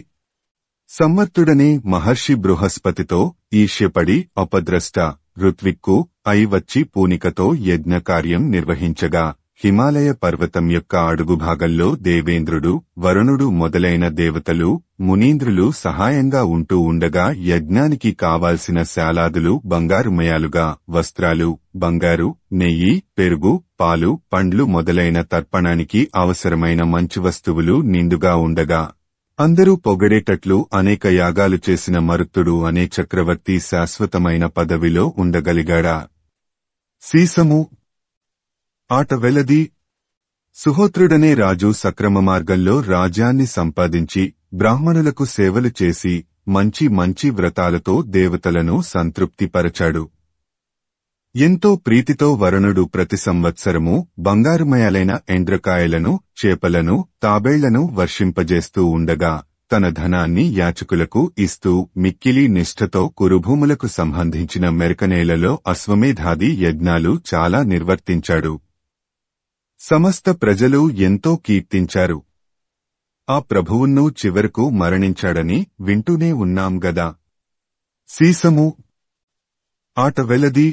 సమ్మర్తుడనే మహర్షి బృహస్పతితో ఈర్ష్యపడి అపద్రష్ట ఋత్విక్కు అయి వచ్చి పూనికతో యజ్ఞకార్యం నిర్వహించగా హిమాలయ పర్వతం యొక్క అడుగుభాగంలో దేవేంద్రుడు, వరుణుడు మొదలైన దేవతలు, మునీంద్రులు సహాయంగా ఉంటూ ఉండగా యజ్ఞానికి కావాల్సిన శాలాదులు బంగారుమయాలుగా, వస్త్రాలు, బంగారు, నెయ్యి, పెరుగు, పాలు, పండ్లు మొదలైన తర్పణానికి అవసరమైన మంచి వస్తువులు నిండుగా ఉండగా అందరూ పొగడేటట్లు అనేక యాగాలు చేసిన మరుత్తుడు అనే చక్రవర్తి శాశ్వతమైన పదవిలో ఉండగలిగాడా? సీసము ఆట వెలది. సుహోత్రుడనే రాజు సక్రమ మార్గంలో రాజ్యాన్ని సంపాదించి బ్రాహ్మణులకు సేవలు చేసి మంచి మంచి వ్రతాలతో దేవతలను సంతృప్తిపరచాడు. ఎంతో ప్రీతితో వరుణుడు ప్రతి సంవత్సరము బంగారుమయాలైన ఎండ్రకాయలను, చేపలను, తాబేళ్లను వర్షింపజేస్తూ ఉండగా తన ధనాన్ని యాచకులకు ఇస్తూ మిక్కిలి నిష్ఠతో కురుభూములకు సంబంధించిన మెరకనేలలో అశ్వమేధాది యజ్ఞాలు చాలా నిర్వర్తించాడు. సమస్త ప్రజలు ఎంతో కీర్తించారు. ఆ ప్రభువును చివరకు మరణించాడని వింటూనే ఉన్నాం గదా. సీసము ఆట వెలది.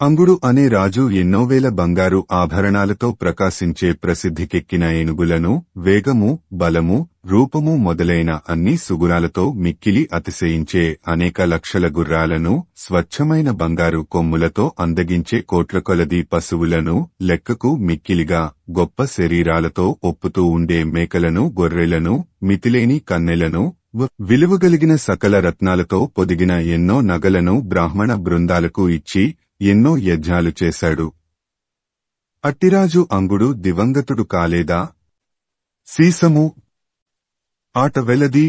అంగుడు అనే రాజు ఎన్నో వేల బంగారు ఆభరణాలతో ప్రకాశించే ప్రసిద్ధికెక్కిన ఏనుగులను, వేగము, బలము, రూపము మొదలైన అన్ని సుగుణాలతో మిక్కిలి అతిశయించే అనేక లక్షల గుర్రాలను, స్వచ్ఛమైన బంగారు కొమ్ములతో అందగించే కోట్ల కొలది పశువులను, లెక్కకు మిక్కిలిగా గొప్ప శరీరాలతో ఒప్పుతూ ఉండే మేకలను, గొర్రెలను, మితిలేని కన్నెలను, విలువగలిగిన సకల రత్నాలతో పొదిగిన ఎన్నో నగలను బ్రాహ్మణ బృందాలకు ఇచ్చి ఎన్నో యజ్ఞాలు చేశాడు. అట్టిరాజు అంగుడు దివంగతుడు కాలేదా? సీసము ఆట వెలది.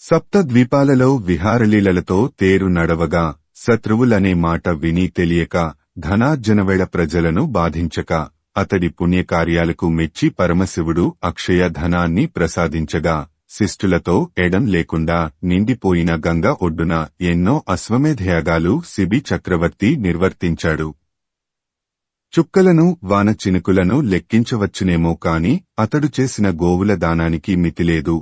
సప్త ద్వీపాలలో విహారలీలలతో తేరు నడవగా శత్రువులనే మాట విని తెలియక ధనార్జనవేళ ప్రజలను బాధించక అతడి పుణ్యకార్యాలకు మెచ్చి పరమశివుడు అక్షయ ధనాన్ని ప్రసాదించగా శిష్టులతో ఎడం లేకుండా నిండిపోయిన గంగ ఒడ్డున ఎన్నో అశ్వమేధయాగాలు శిబి చక్రవర్తి నిర్వర్తించాడు. చుక్కలను, వాన చినుకులను లెక్కించవచ్చునేమో కాని అతడు చేసిన గోవుల దానానికి మితిలేదు.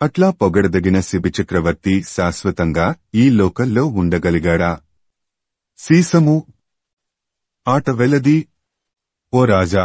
అట్లా పొగడదగిన శిబి చక్రవర్తి శాశ్వతంగా ఈ లోకల్లో ఉండగలిగాడా? సీసము ఆట వెలది. ఓ రాజా,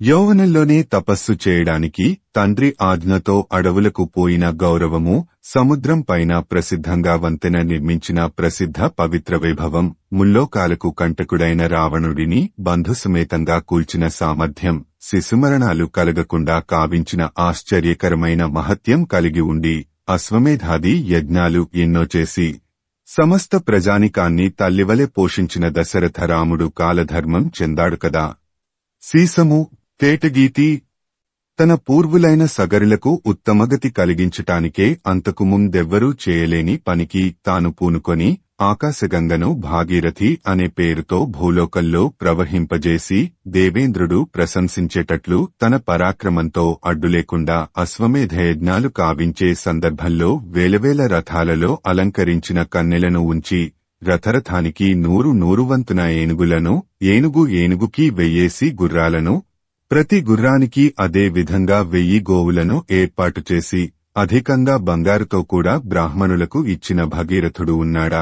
యౌవనంలోనే తపస్సు చేయడానికి తండ్రి ఆజ్ఞతో అడవులకు పోయిన గౌరవము, సముద్రం పైన ప్రసిద్ధంగా వంతెన నిర్మించిన ప్రసిద్ధ పవిత్ర వైభవం, ముల్లోకాలకు కంటకుడైన రావణుడిని బంధుసమేతంగా కూల్చిన సామర్థ్యం, శిశుమరణాలు కలగకుండా కావించిన ఆశ్చర్యకరమైన మహత్యం కలిగి ఉండి అశ్వమేధాది యజ్ఞాలు ఎన్నో చేసి సమస్త ప్రజానికాన్ని తల్లివలె పోషించిన దశరథ రాముడు కాలధర్మం చెందాడు కదా. సీసము తేటగీతి. తన పూర్వులైన సగరులకు ఉత్తమగతి కలిగించటానికే అంతకు ముందెవ్వరూ చేయలేని పనికి తాను పూనుకొని ఆకాశగంగను భాగీరథి అనే పేరుతో భూలోకంలో ప్రవహింపజేసి దేవేంద్రుడు ప్రశంసించేటట్లు తన పరాక్రమంతో అడ్డులేకుండా అశ్వమేధయజ్ఞాలు కావించే సందర్భంలో వేలవేల రథాలలో అలంకరించిన కన్నెలను ఉంచి రథరథానికి 100 వంతున ఏనుగులను, ఏనుగుకి 1000 గుర్రాలను, ప్రతి గుర్రానికి అదే విధంగా 1000 గోవులను ఏర్పాటు చేసి అధికంగా బంగారుతో కూడా బ్రాహ్మణులకు ఇచ్చిన భగీరథుడు ఉన్నాడా?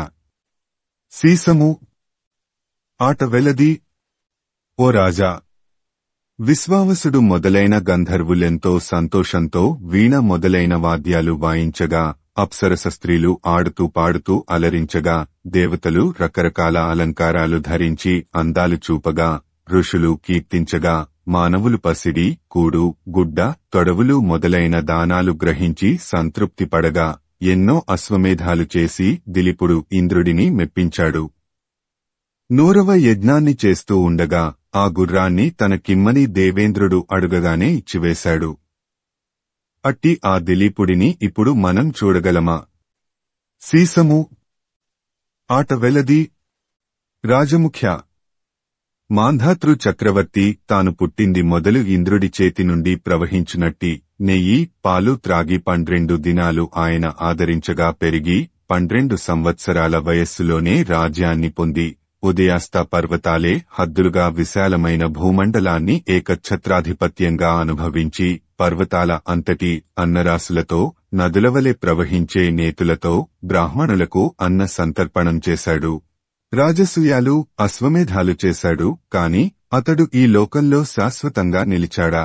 సీసము ఆట వెలది. ఓ రాజా, విశ్వావసుడు మొదలైన గంధర్వులెంతో సంతోషంతో వీణ మొదలైన వాద్యాలు వాయించగా అప్సరస స్త్రీలు ఆడుతూ పాడుతూ అలరించగా దేవతలు రకరకాల అలంకారాలు ధరించి అందాలు చూపగా ఋషులు కీర్తించగా మానవులు పసిడి, కూడు, గుడ్డ, తొడవులు మొదలైన దానాలు గ్రహించి సంతృప్తి పడగా ఎన్నో అశ్వమేధాలు చేసి దిలీపుడు ఇంద్రుడిని మెప్పించాడు. 100వ యజ్ఞాన్ని చేస్తూ ఉండగా ఆ గుర్రాన్ని తన కిమ్మని దేవేంద్రుడు అడుగగానే ఇచ్చివేశాడు. అట్టి ఆ దిలీపుడిని ఇప్పుడు మనం చూడగలమా? సీసము ఆట వెలది. రాజముఖ్య. మాంధాతృ చక్రవర్తి తాను పుట్టింది మొదలు ఇంద్రుడి చేతి నుండి ప్రవహించునట్టి నెయ్యి, పాలు త్రాగి 12 దినాలు ఆయన ఆదరించగా పెరిగి 12 సంవత్సరాల వయస్సులోనే రాజ్యాన్ని పొంది ఉదయాస్త పర్వతాలే హద్దులుగా విశాలమైన భూమండలాన్ని ఏకఛత్రాధిపత్యంగా అనుభవించి పర్వతాల అంతటి అన్నరాశులతో నదులవలె ప్రవహించే నేతులతో బ్రాహ్మణులకు అన్న సంతర్పణం చేశాడు. రాజసూయాలు, అశ్వమేధాలు చేశాడు. కాని అతడు ఈ లోకంలో శాశ్వతంగా నిలిచాడా?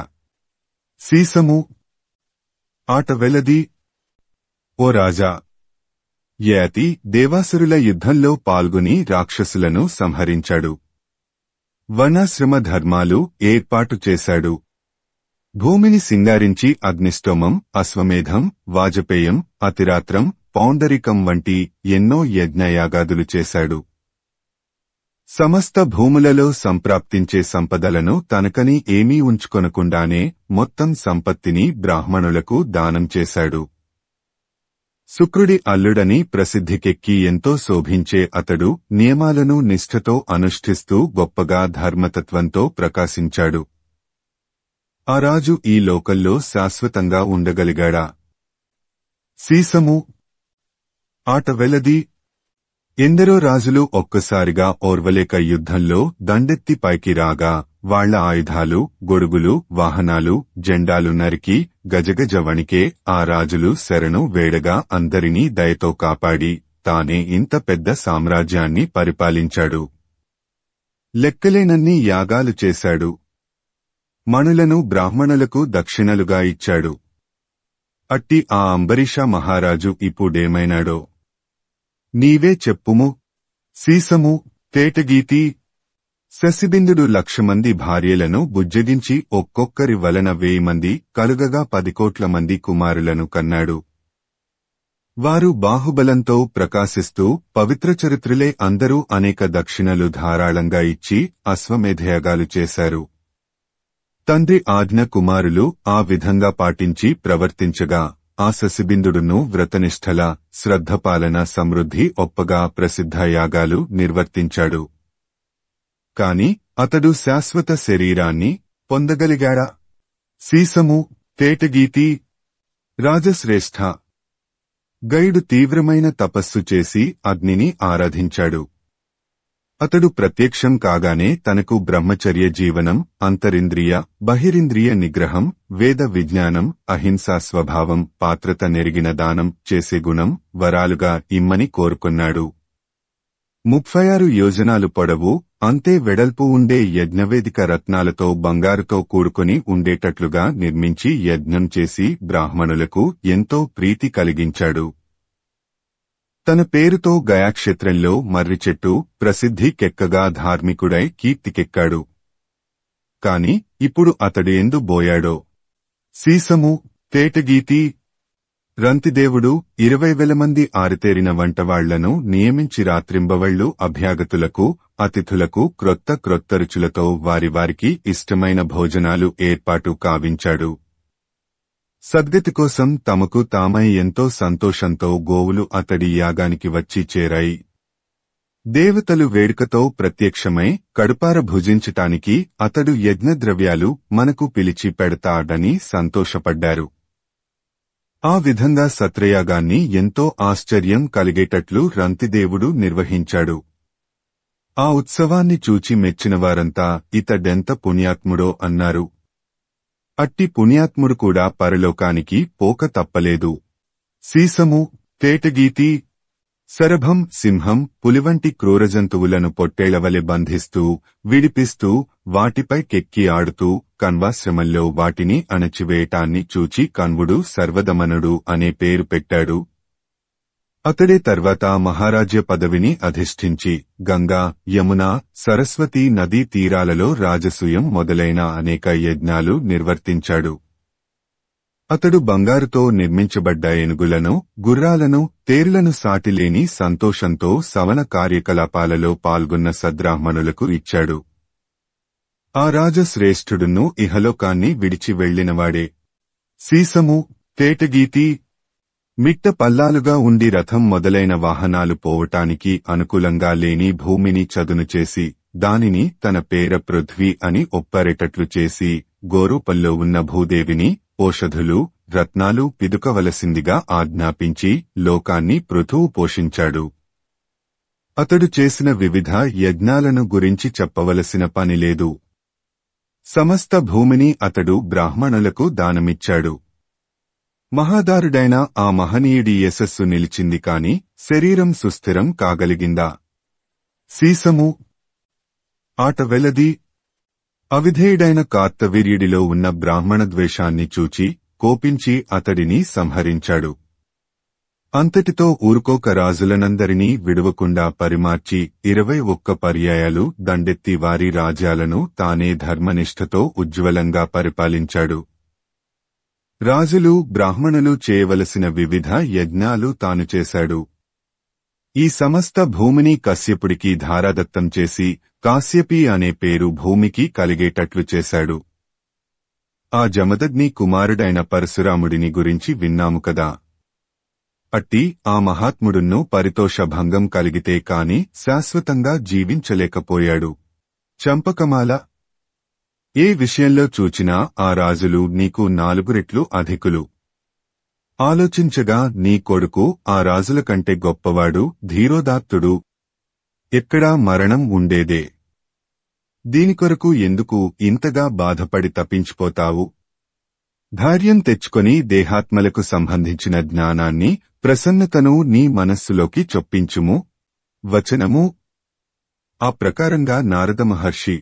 సీసము. ఆట వెలది. ఓ రాజా! యతి దేవాసురుల యుద్ధంలో పాల్గొని రాక్షసులను సంహరించాడు. వర్ణాశ్రమ ధర్మాలు ఏర్పాటు చేశాడు. భూమిని సింగారించి అగ్నిష్టోమం, అశ్వమేధం, వాజపేయం, అతిరాత్రం, పౌండరికం వంటి ఎన్నో యజ్ఞయాగాదులు చేశాడు. సమస్త భూములలో సంప్రాప్తించే సంపదలను తనకని ఏమీ ఉంచుకొనకుండానే మొత్తం సంపత్తిని బ్రాహ్మణులకు దానం చేశాడు. శుక్రుడి అల్లుడని ప్రసిద్ధికెక్కి ఎంతో శోభించే అతడు నియమాలను నిష్ఠతో అనుష్ఠిస్తూ గొప్పగా ధర్మతత్వంతో ప్రకాశించాడు. ఆ రాజు ఈ లోకంలో శాశ్వతంగా ఉండగలిగాడా? సీసము. ఆట వెలది. ఎందరో రాజులు ఒక్కసారిగా ఓర్వలేక యుద్ధంలో దండెత్తి పైకి రాగా వాళ్ల ఆయుధాలు, గొడుగులు, వాహనాలు, జెండాలు నరికి గజగజ వణికే ఆ రాజులు శరణు వేడగా అందరినీ దయతో కాపాడి తానే ఇంత పెద్ద సామ్రాజ్యాన్ని పరిపాలించాడు. లెక్కలేనన్ని యాగాలు చేశాడు. మణులను బ్రాహ్మణులకు దక్షిణలుగా ఇచ్చాడు. అట్టి ఆ అంబరీష మహారాజు ఇప్పుడేమైనాడో నీవే చెప్పుము. సీసము. తేటగీతి. శశిబిందుడు 1,00,000 మంది భార్యలను బుజ్జగించి ఒక్కొక్కరి వలన 1000 మంది కలుగగా 10 కోట్ల మంది కుమారులను కన్నాడు. వారు బాహుబలంతో ప్రకాశిస్తూ పవిత్రచరిత్రులే అందరూ అనేక దక్షిణలు ధారాళంగా ఇచ్చి అశ్వమేధయాగాలు చేశారు. తండ్రి ఆజ్ఞ కుమారులు ఆ విధంగా పాటించి ప్రవర్తించగా ఆ శశిబిందుడును వ్రతనిష్ఠల, శ్రద్ధపాలన, సమృద్ధి ఒప్పగా ప్రసిద్ధ యాగాలు నిర్వర్తించాడు. కాని అతడు శాశ్వత శరీరాన్ని పొందగలిగాడా? సీసము. తేటగీతి. రాజశ్రేష్ఠ. గైడు తీవ్రమైన తపస్సు చేసి అగ్నిని ఆరాధించాడు. అతడు ప్రత్యక్షం కాగానే తనకు బ్రహ్మచర్య జీవనం, అంతరింద్రియ, బహిరింద్రియ నిగ్రహం, వేద విజ్ఞానం, అహింసా స్వభావం, పాత్రత నెరిగిన దానం చేసే గుణం వరాలుగా ఇమ్మని కోరుకున్నాడు. 36 యోజనాలు పొడవు, అంతే వెడల్పు ఉండే యజ్ఞవేదిక రత్నాలతో బంగారుతో కూడుకొని ఉండేటట్లుగా నిర్మించి యజ్ఞం చేసి బ్రాహ్మణులకు ఎంతో ప్రీతి కలిగించాడు. తన పేరుతో గయాక్షేత్రంలో మర్రిచెట్టు ప్రసిద్ధి కెక్కగా ధార్మికుడై కీర్తికెక్కాడు. కాని ఇప్పుడు అతడు ఎందు బోయాడో? సీసము. తేటగీతి. రంతిదేవుడు 20,000 మంది ఆరితేరిన వంటవాళ్లను నియమించి రాత్రింబవళ్లు అభ్యాగతులకు, అతిథులకు క్రొత్త క్రొత్త రుచులతో వారికి ఇష్టమైన భోజనాలు ఏర్పాటు కావించాడు. సద్గతి కోసం తమకు తామై ఎంతో సంతోషంతో గోవులు అతడి యాగానికి వచ్చి చేరాయి. దేవతలు వేడుకతో ప్రత్యక్షమై కడుపార భుజించటానికి అతడు యజ్ఞద్రవ్యాలు మనకు పిలిచి పెడతాడని సంతోషపడ్డారు. ఆ విధంగా సత్రయాగాన్ని ఎంతో ఆశ్చర్యం కలిగేటట్లు రంతిదేవుడు నిర్వహించాడు. ఆ ఉత్సవాన్ని చూచి మెచ్చినవారంతా ఇతడెంత పుణ్యాత్ముడో అన్నారు. అట్టి పుణ్యాత్ముడు కూడా పరలోకానికి పోక తప్పలేదు. సీసము. తేటగీతి. శరభం, సింహం, పులివంటి క్రూరజంతువులను పొట్టేళ్లవలె బంధిస్తూ, విడిపిస్తూ, వాటిపై కెక్కి ఆడుతూ కణ్వాశ్రమంలో వాటిని అణచివేయటాన్ని చూచి కణ్వుడు సర్వదమనుడు అనే పేరు పెట్టాడు. అతడే తర్వాత మహారాజ్య పదవిని అధిష్ఠించి గంగా, యమున, సరస్వతీ నదీ తీరాలలో రాజసూయం మొదలైన అనేక యజ్ఞాలు నిర్వర్తించాడు. అతడు బంగారుతో నిర్మించబడ్డ ఏనుగులను, గుర్రాలను, తేరులను సాటిలేని సంతోషంతో సవన కార్యకలాపాలలో పాల్గొన్న సద్బ్రాహ్మణులకు ఇచ్చాడు. ఆ రాజశ్రేష్ఠుడును ఇహలోకాన్ని విడిచి వెళ్లినవాడే. సీసము. తేటగీతి. మిట్ట పల్లాలుగా ఉండి రథం మొదలైన వాహనాలు పోవటానికి అనుకూలంగా లేని భూమిని చదును చేసి దానిని తన పేర పృథ్వీ అని ఒప్పరేటట్లు చేసి గోరూపంలో ఉన్న భూదేవిని ఓషధులు, రత్నాలు పిదుకవలసిందిగా ఆజ్ఞాపించి లోకాన్ని పృథువు పోషించాడు. అతడు చేసిన వివిధ యజ్ఞాలను గురించి చెప్పవలసిన పనిలేదు. సమస్త భూమిని అతడు బ్రాహ్మణులకు దానమిచ్చాడు. మహాదారుడైన ఆ మహనీయుడి యశస్సు నిలిచింది కాని శరీరం సుస్థిరం కాగలిగిందా? సీసము. ఆట వెలది. అవిధేయుడైన కార్తవీర్యుడిలో ఉన్న బ్రాహ్మణ ద్వేషాన్ని చూచి కోపించి అతడిని సంహరించాడు. అంతటితో ఊరుకోక రాజులనందరినీ విడువకుండా పరిమార్చి 21 పర్యాయాలు దండెత్తి వారి రాజ్యాలను తానే ధర్మనిష్ఠతో ఉజ్వలంగా పరిపాలించాడు. రాజులు బ్రాహ్మణులు చేయవలసిన వివిధ యజ్ఞాలు తాను చేశాడు. ఈ సమస్త భూమిని కశ్యపుడికి ధారాదత్తం చేసి కాశ్యపి అనే పేరు భూమికి కలిగేటట్లు చేశాడు. ఆ జమదగ్ని కుమారుడైన పరశురాముడిని గురించి విన్నాము కదా. అట్టి ఆ మహాత్ముడున్ను పరితోషభంగం కలిగితే కాని శాశ్వతంగా జీవించలేకపోయాడు. చంపకమాల ఏ విషయంలో చూచినా ఆ రాజులు నీకు 4 రెట్లు అధికులు. ఆలోచించగా నీ కొడుకు ఆ రాజుల కంటే గొప్పవాడు, ధీరోదాత్తుడు. ఎక్కడా మరణం ఉండేదే. దీనికొరకు ఎందుకు ఇంతగా బాధపడి తప్పించిపోతావు? ధైర్యం తెచ్చుకొని దేహాత్మలకు సంబంధించిన జ్ఞానాన్ని, ప్రసన్నతను నీ మనస్సులోకి చొప్పించుము. వచనము. ఆ ప్రకారంగా నారద మహర్షి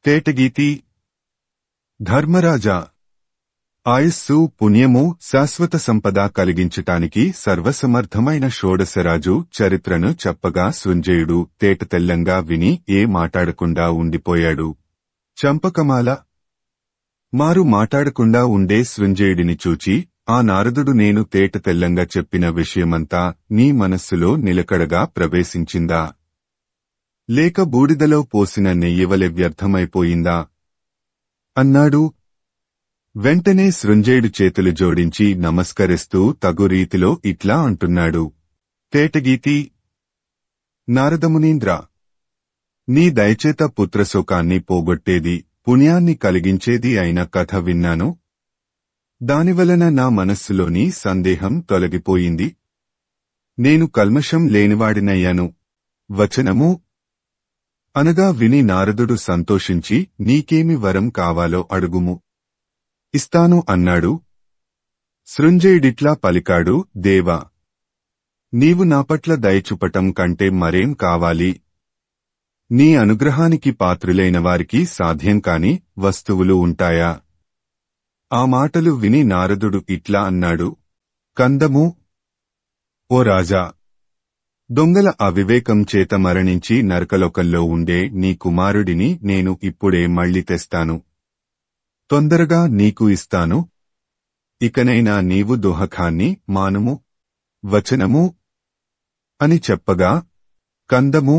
తేటగీతి. ధర్మరాజా, ఆయుస్సు, పుణ్యము, శాశ్వత సంపద కలిగించటానికి సర్వసమర్థమైన షోడశరాజు చరిత్రను చెప్పగా సృంజయుడు తేటతెల్లంగా విని ఏ మాటాడకుండా ఉండిపోయాడు. చంపకమాల మారు మాటాడకుండా ఉండే సృంజయుడిని చూచి ఆ నారదుడు నేను తేటతెల్లంగా చెప్పిన విషయమంతా నీ మనస్సులో నిలకడగా ప్రవేశించిందా? లేక బూడిదలో పోసిన నెయ్యివలె వ్యర్థమైపోయిందా? అన్నాడు. వెంటనే సృంజయుడు చేతులు జోడించి నమస్కరిస్తూ తగు రీతిలో ఇట్లా అంటున్నాడు. తేటగీతి. నారదమునీంద్ర, నీ దయచేత పుత్రశోకాన్ని పోగొట్టేది, పుణ్యాన్ని కలిగించేది అయిన కథ విన్నాను. దానివలన నా మనస్సులోని సందేహం తొలగిపోయింది. నేను కల్మషం లేనివాడినయ్యాను. వచనము. అనగా విని నారదుడు సంతోషించి నీకేమి వరం కావాలో అడుగుము, ఇస్తాను అన్నాడు. సృంజయుడిట్లా పలికాడు. దేవా, నీవు నాపట్ల దయచూపటం కంటే మరేం కావాలి? నీ అనుగ్రహానికి పాత్రులైన వారికి సాధ్యం కాని వస్తువులు ఉంటాయా? ఆ మాటలు విని నారదుడు ఇట్లా అన్నాడు. కందము. ఓ రాజా, దొంగల అవివేకం చేత మరణించి నరకలోకంలో ఉండే నీ కుమారుడిని నేను ఇప్పుడే మళ్ళీ తెస్తాను. తొందరగా నీకు ఇస్తాను. ఇకనైనా నీవు దుహకాన్ని మానుము. వచనము. అని చెప్పగా కందము.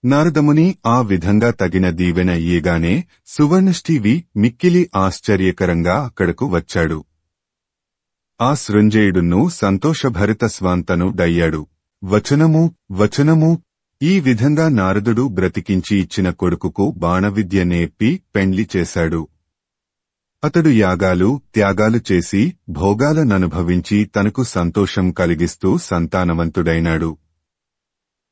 నారదముని ఆ విధంగా తగిన దీవెన ఇయ్యగానే సువర్ణష్ఠీవి మిక్కిలి ఆశ్చర్యకరంగా అక్కడకు వచ్చాడు. ఆ సృంజయుడును సంతోషభరిత స్వాంతనుడయ్యాడు. వచనము. ఈ విధంగా నారదుడు బ్రతికించి ఇచ్చిన కొడుకుకు బాణవిద్య నేర్పి పెండ్లి చేశాడు. అతడు యాగాలు, త్యాగాలు చేసి భోగాలననుభవించి తనకు సంతోషం కలిగిస్తూ సంతానవంతుడైనాడు.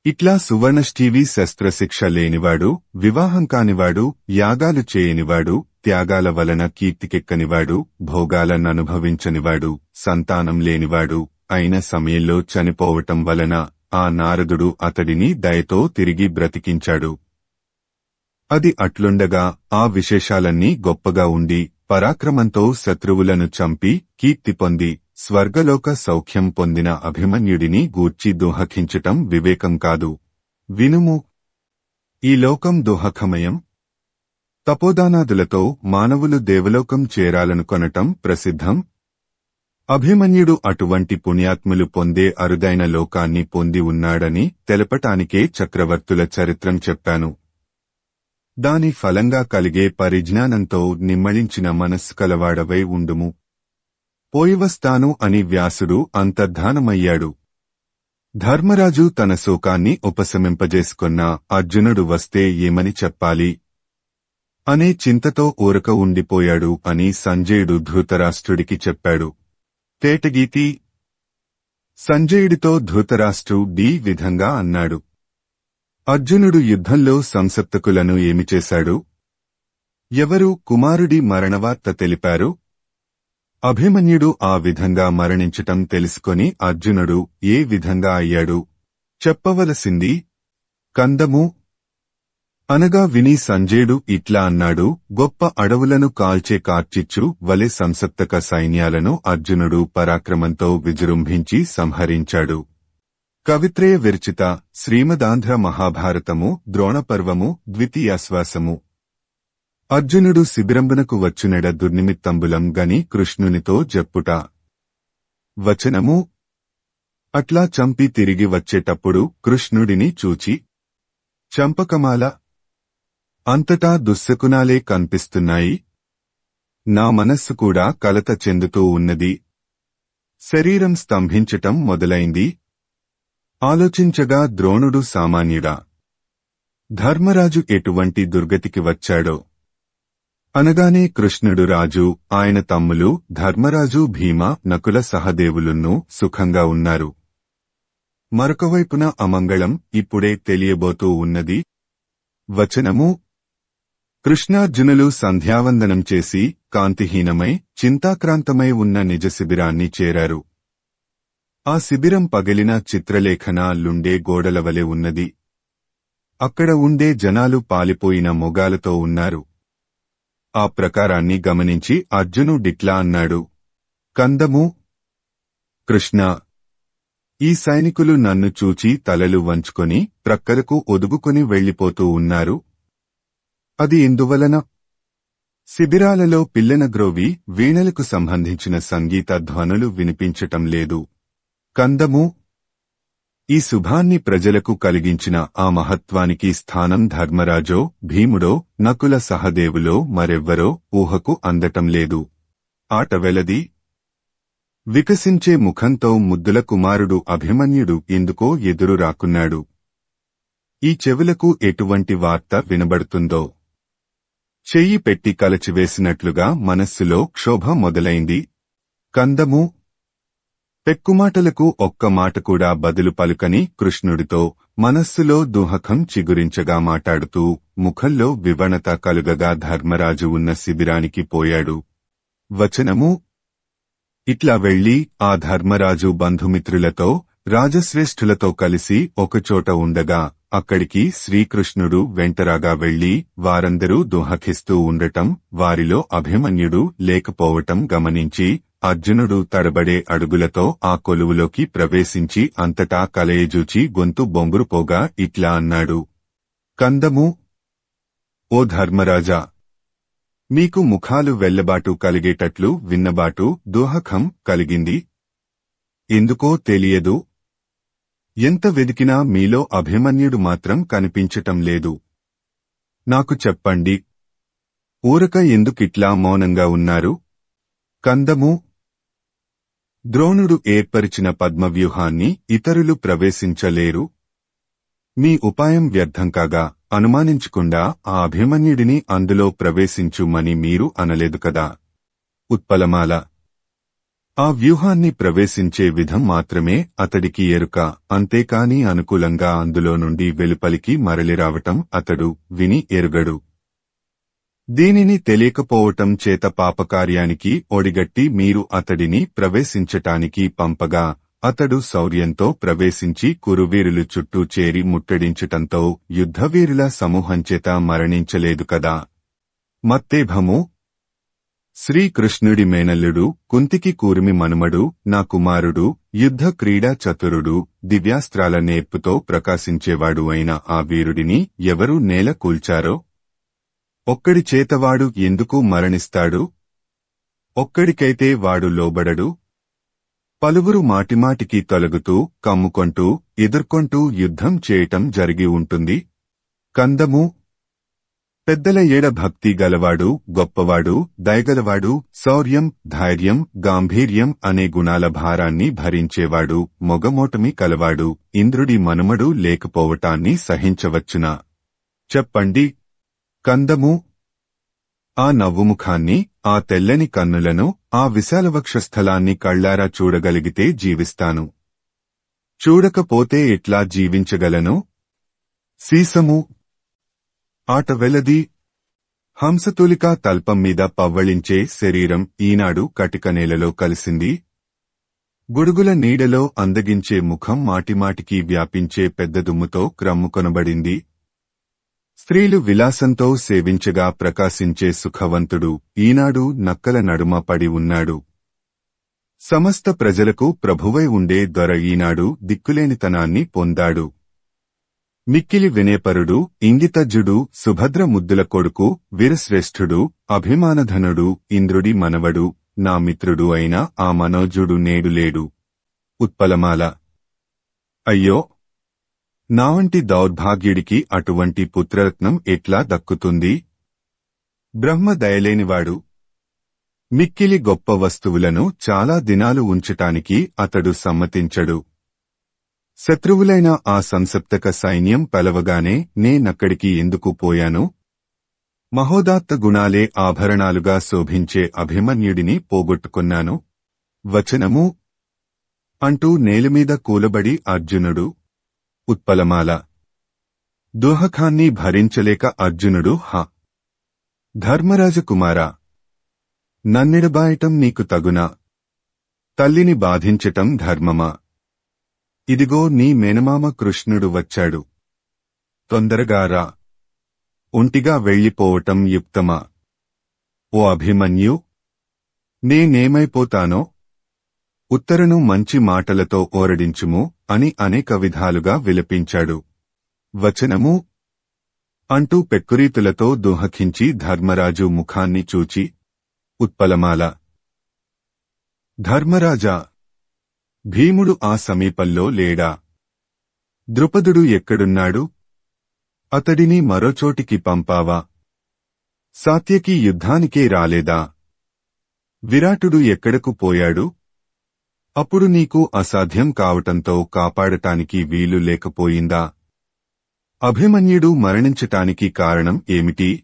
ఇట్లా సువర్ణష్ఠీవి శస్త్రశిక్ష లేనివాడు, వివాహం కానివాడు, యాగాలు చేయనివాడు, త్యాగాల వలన కీర్తికెక్కనివాడు, భోగాలననుభవించనివాడు, సంతానం లేనివాడు అయిన సమయంలో చనిపోవటం వలన ఆ నారదుడు అతడిని దయతో తిరిగి బ్రతికించాడు. అది అట్లుండగా ఆ విశేషాలన్నీ గొప్పగా ఉండి పరాక్రమంతో శత్రువులను చంపి కీర్తి పొంది స్వర్గలోక సౌఖ్యం పొందిన అభిమన్యుడిని గూర్చి దుహకించటం వివేకం కాదు. వినుము. ఈ లోకం దుహకమయం. తపోదానాదులతో మానవులు దేవలోకం చేరాలనుకొనటం ప్రసిద్ధం. అభిమన్యుడు అటువంటి పుణ్యాత్ములు పొందే అరుదైన లోకాన్ని పొంది ఉన్నాడని తెలపటానికే చక్రవర్తుల చరిత్రం చెప్పాను. దాని ఫలంగా కలిగే పరిజ్ఞానంతో నిమ్మళించిన మనస్సు కలవాడవై ఉండుము. పోయివస్తాను అని వ్యాసుడు అంతర్ధానమయ్యాడు. ధర్మరాజు తన శోకాన్ని ఉపశమింపజేసుకున్న అర్జునుడు వస్తే ఏమని చెప్పాలి అనే చింతతో ఊరక ఉండిపోయాడు అని సంజయుడు ధృతరాష్ట్రుడికి చెప్పాడు. తేటగీతి. సంజయుడితో ధృతరాష్ట్రుడు ఈ విధంగా అన్నాడు. అర్జునుడు యుద్ధంలో సంసప్తకులను ఏమి చేశాడు? ఎవరు కుమారుడి మరణవార్త తెలిపారు? అభిమన్యుడు ఆ విధంగా మరణించటం తెలుసుకొని అర్జునుడు ఏ విధంగా అయ్యాడు చెప్పవలసింది. కందము. అనగా విని సంజయుడు ఇట్లా అన్నాడు, గొప్ప అడవులను కాల్చే కార్చిచ్చు వలె సంసప్తక సైన్యాలను అర్జునుడు పరాక్రమంతో విజృంభించి సంహరించాడు. కవిత్రయ విరచిత శ్రీమదాంధ్ర మహాభారతము ద్రోణపర్వము ద్వితీయాశ్వాసము. అర్జునుడు శిబిరంబునకు వచ్చునెడ దుర్నిమిత్తంబులం గని కృష్ణునితో జెప్పుట. వచనము. అట్లా చంపి తిరిగి వచ్చేటప్పుడు కృష్ణుడిని చూచి చంపకమాల. అంతటా దుశ్శకునాలే కనిపిస్తున్నాయి. నా మనస్సు కూడా కలత చెందుతూ ఉన్నది. శరీరం స్తంభించటం మొదలైంది. ఆలోచించగా ద్రోణుడు సామాన్యుడా? ధర్మరాజు ఎటువంటి దుర్గతికి వచ్చాడో. అనగానే కృష్ణుడు రాజు, ఆయన తమ్ములు ధర్మరాజు భీమ నకుల సహదేవులున్నూ సుఖంగా ఉన్నారు. మరొకవైపున అమంగళం ఇప్పుడే తెలియబోతూ ఉన్నది. వచనము. కృష్ణార్జునులు సంధ్యావందనం చేసి కాంతిహీనమై చింతాక్రాంతమై ఉన్న నిజ శిబిరాన్ని చేరారు. ఆ శిబిరం పగిలిన చిత్రలేఖనాలుండే గోడలవలె ఉన్నది. అక్కడ ఉండే జనాలు పాలిపోయిన మొగాలతో ఉన్నారు. ఆ ప్రకారాన్ని గమనించి అర్జునుడిట్లా అన్నాడు, కందము. కృష్ణ, ఈ సైనికులు నన్ను చూచి తలలు వంచుకొని ప్రక్కలకు ఒదుగుకొని వెళ్లిపోతూ ఉన్నారు. అది ఎందువలన? శిబిరాలలో పిల్లనగ్రోవి వీణలకు సంబంధించిన సంగీత ధ్వనులు వినిపించటం లేదు. కందము. ఈ శుభాన్ని ప్రజలకు కలిగించిన ఆ మహత్వానికి స్థానం ధర్మరాజో భీముడో నకుల సహదేవులో మరెవ్వరో ఊహకు అందటం లేదు. ఆట వెలది. వికసించే ముఖంతో ముద్దుల కుమారుడు అభిమన్యుడు ఎందుకో ఎదురు రాకున్నాడు. ఈ చెవులకు ఎటువంటి వార్త వినబడుతుందో. చెయ్యి పెట్టి కలచివేసినట్లుగా మనస్సులో క్షోభ మొదలైంది. కందము. పెక్కుమాటలకు ఒక్క మాట కూడా బదులు పలుకని కృష్ణుడితో మనస్సులో దుహకం చిగురించగా మాటాడుతూ ముఖంలో వివణత కలుగగా ధర్మరాజు ఉన్న శిబిరానికి పోయాడు. వచనము. ఇట్లా వెళ్లి ఆ ధర్మరాజు బంధుమిత్రులతో రాజశ్రేష్ఠులతో కలిసి ఒకచోట ఉండగా అక్కడికి శ్రీకృష్ణుడు వెంటరాగా వెళ్లి వారందరూ దుహకిస్తూ ఉండటం, వారిలో అభిమన్యుడు లేకపోవటం గమనించి అర్జునుడు తడబడే అడుగులతో ఆ కొలువులోకి ప్రవేశించి అంతటా కలయజూచి గొంతు బొంగురుపోగా ఇట్లా అన్నాడు, కందము. ఓ ధర్మరాజా, మీకు ముఖాలు వెల్లబాటు కలిగేటట్లు విన్నబాటు దుహకం కలిగింది. ఎందుకో తెలియదు. ఎంత వెదికినా మీలో అభిమన్యుడు మాత్రం కనిపించటం లేదు. నాకు చెప్పండి, ఊరక ఎందుకిట్లా మౌనంగా ఉన్నారు? కందము. ద్రోణుడు ఏర్పరిచిన పద్మవ్యూహాన్ని ఇతరులు ప్రవేశించలేరు. మీ ఉపాయం వ్యర్థం కాగా అనుమానించకుండా ఆ అభిమన్యుడిని అందులో ప్రవేశించుమని మీరు అనలేదు కదా. ఉత్పలమాల. ఆ వ్యూహాన్ని ప్రవేశించే విధం మాత్రమే అతడికి ఎరుక, అంతేకాని అనుకూలంగా అందులో నుండి వెలుపలికి మరలిరావటం అతడు విని ఎరుగడు. దీనిని తెలియకపోవటం చేత పాపకార్యానికి ఒడిగట్టి మీరు అతడిని ప్రవేశించటానికి పంపగా అతడు శౌర్యంతో ప్రవేశించి కురువీరులు చుట్టూ చేరి ముట్టడించటంతో యుద్ధవీరుల సమూహంచేత మరణించలేదు కదా. మత్తేభము. శ్రీకృష్ణుడి మేనల్లుడు, కుంతికి కూర్మి మనుమడు, నా కుమారుడు, యుద్ధ క్రీడా చతురుడు, దివ్యాస్త్రాల నేర్పుతో ప్రకాశించేవాడు అయిన ఆ వీరుడిని ఎవరు నేల కూల్చారో? ఒక్కడి చేతవాడు ఎందుకు మరణిస్తాడు? ఒక్కడికైతే వాడు లోబడడు. పలువురు మాటిమాటికి తొలగుతూ కమ్ముకొంటూ ఎదుర్కొంటూ యుద్ధం చేయటం జరిగి ఉంటుంది. కందము. పెద్దల ఏడ భక్తి గలవాడు, గొప్పవాడు, దయగలవాడు, శౌర్యం, ధైర్యం, గాంభీర్యం అనే గుణాల భారాన్ని భరించేవాడు, మొగమోటమి కలవాడు, ఇంద్రుడి మనుమడు లేకపోవటాన్ని సహించవచ్చునా? చెప్పండి. కందము. ఆ నవ్వుముఖాన్ని, ఆ తెల్లని కన్నులను, ఆ విశాలవక్షస్థలాన్ని కళ్లారా చూడగలిగితే జీవిస్తాను. చూడకపోతే ఎట్లా జీవించగలను? సీసము. ఆట వెలది. హంసతూలికా తల్పం మీద పవ్వళించే శరీరం ఈనాడు కటికనేలలో కలిసింది. గుడుగుల నీడలో అందగించే ముఖం మాటిమాటికి వ్యాపించే పెద్ద దుమ్ముతో క్రమ్ముకొనబడింది. స్త్రీలు విలాసంతో సేవించగా ప్రకాశించే సుఖవంతుడు ఈనాడు నక్కల నడుమ పడి ఉన్నాడు. సమస్త ప్రజలకు ప్రభువై ఉండే దొర ఈనాడు దిక్కులేనితనాన్ని పొందాడు. మిక్కిలి వినేపరుడు, ఇంగితజ్జుడు, సుభద్ర ముద్దుల కొడుకు, వీరశ్రేష్ఠుడు, అభిమానధనుడు, ఇంద్రుడి మనవడు, నా మిత్రుడు అయిన ఆ మనోజుడు నేడు లేడు. ఉత్పలమాల. అయ్యో! నావంటి దౌర్భాగ్యుడికి అటువంటి పుత్రరత్నం ఎట్లా దక్కుతుంది? బ్రహ్మ దయలేనివాడు. మిక్కిలి గొప్ప వస్తువులను చాలా దినాలు ఉంచటానికి అతడు సమ్మతించడు. శత్రువులైన ఆ సంసప్తక సైన్యం పలవగానే నేనక్కడికి ఎందుకు పోయాను? మహోదాత్త గుణాలే ఆభరణాలుగా శోభించే అభిమన్యుడిని పోగొట్టుకున్నాను. వచనము అంటూ నేలమీద కూలబడి అర్జునుడు. ఉత్పలమాల. దుహకాన్ని భరించలేక అర్జునుడు హ! ధర్మరాజకుమారా! నన్నెడబాయటం నీకు తగునా? తల్లిని బాధించటం ధర్మమా? ఇదిగో నీ మేనమామ కృష్ణుడు వచ్చాడు. తొందరగా రా. ఒంటిగా వెళ్ళిపోవటం యుక్తమా? ఓ అభిమన్యు! నేనేమైపోతానో? ఉత్తరను మంచి మాటలతో ఓరడించుము అని అనేక విధాలుగా విలపించాడు. వచనము అంటూ పెక్కురీతులతో దుహకించి ధర్మరాజు ముఖాన్ని చూచి. ఉత్పలమాల. ధర్మరాజా! భీముడు ఆ సమీపంలో లేడా? ద్రుపదుడు ఎక్కడున్నాడు? అతడిని మరోచోటికి పంపావా? సాత్యకి యుద్ధానికే రాలేదా? విరాటుడు ఎక్కడకు పోయాడు? అప్పుడు నీకు అసాధ్యం కావటంతో కాపాడటానికి వీలు లేకపోయిందా? అభిమన్యుడు మరణించటానికి కారణం ఏమిటి?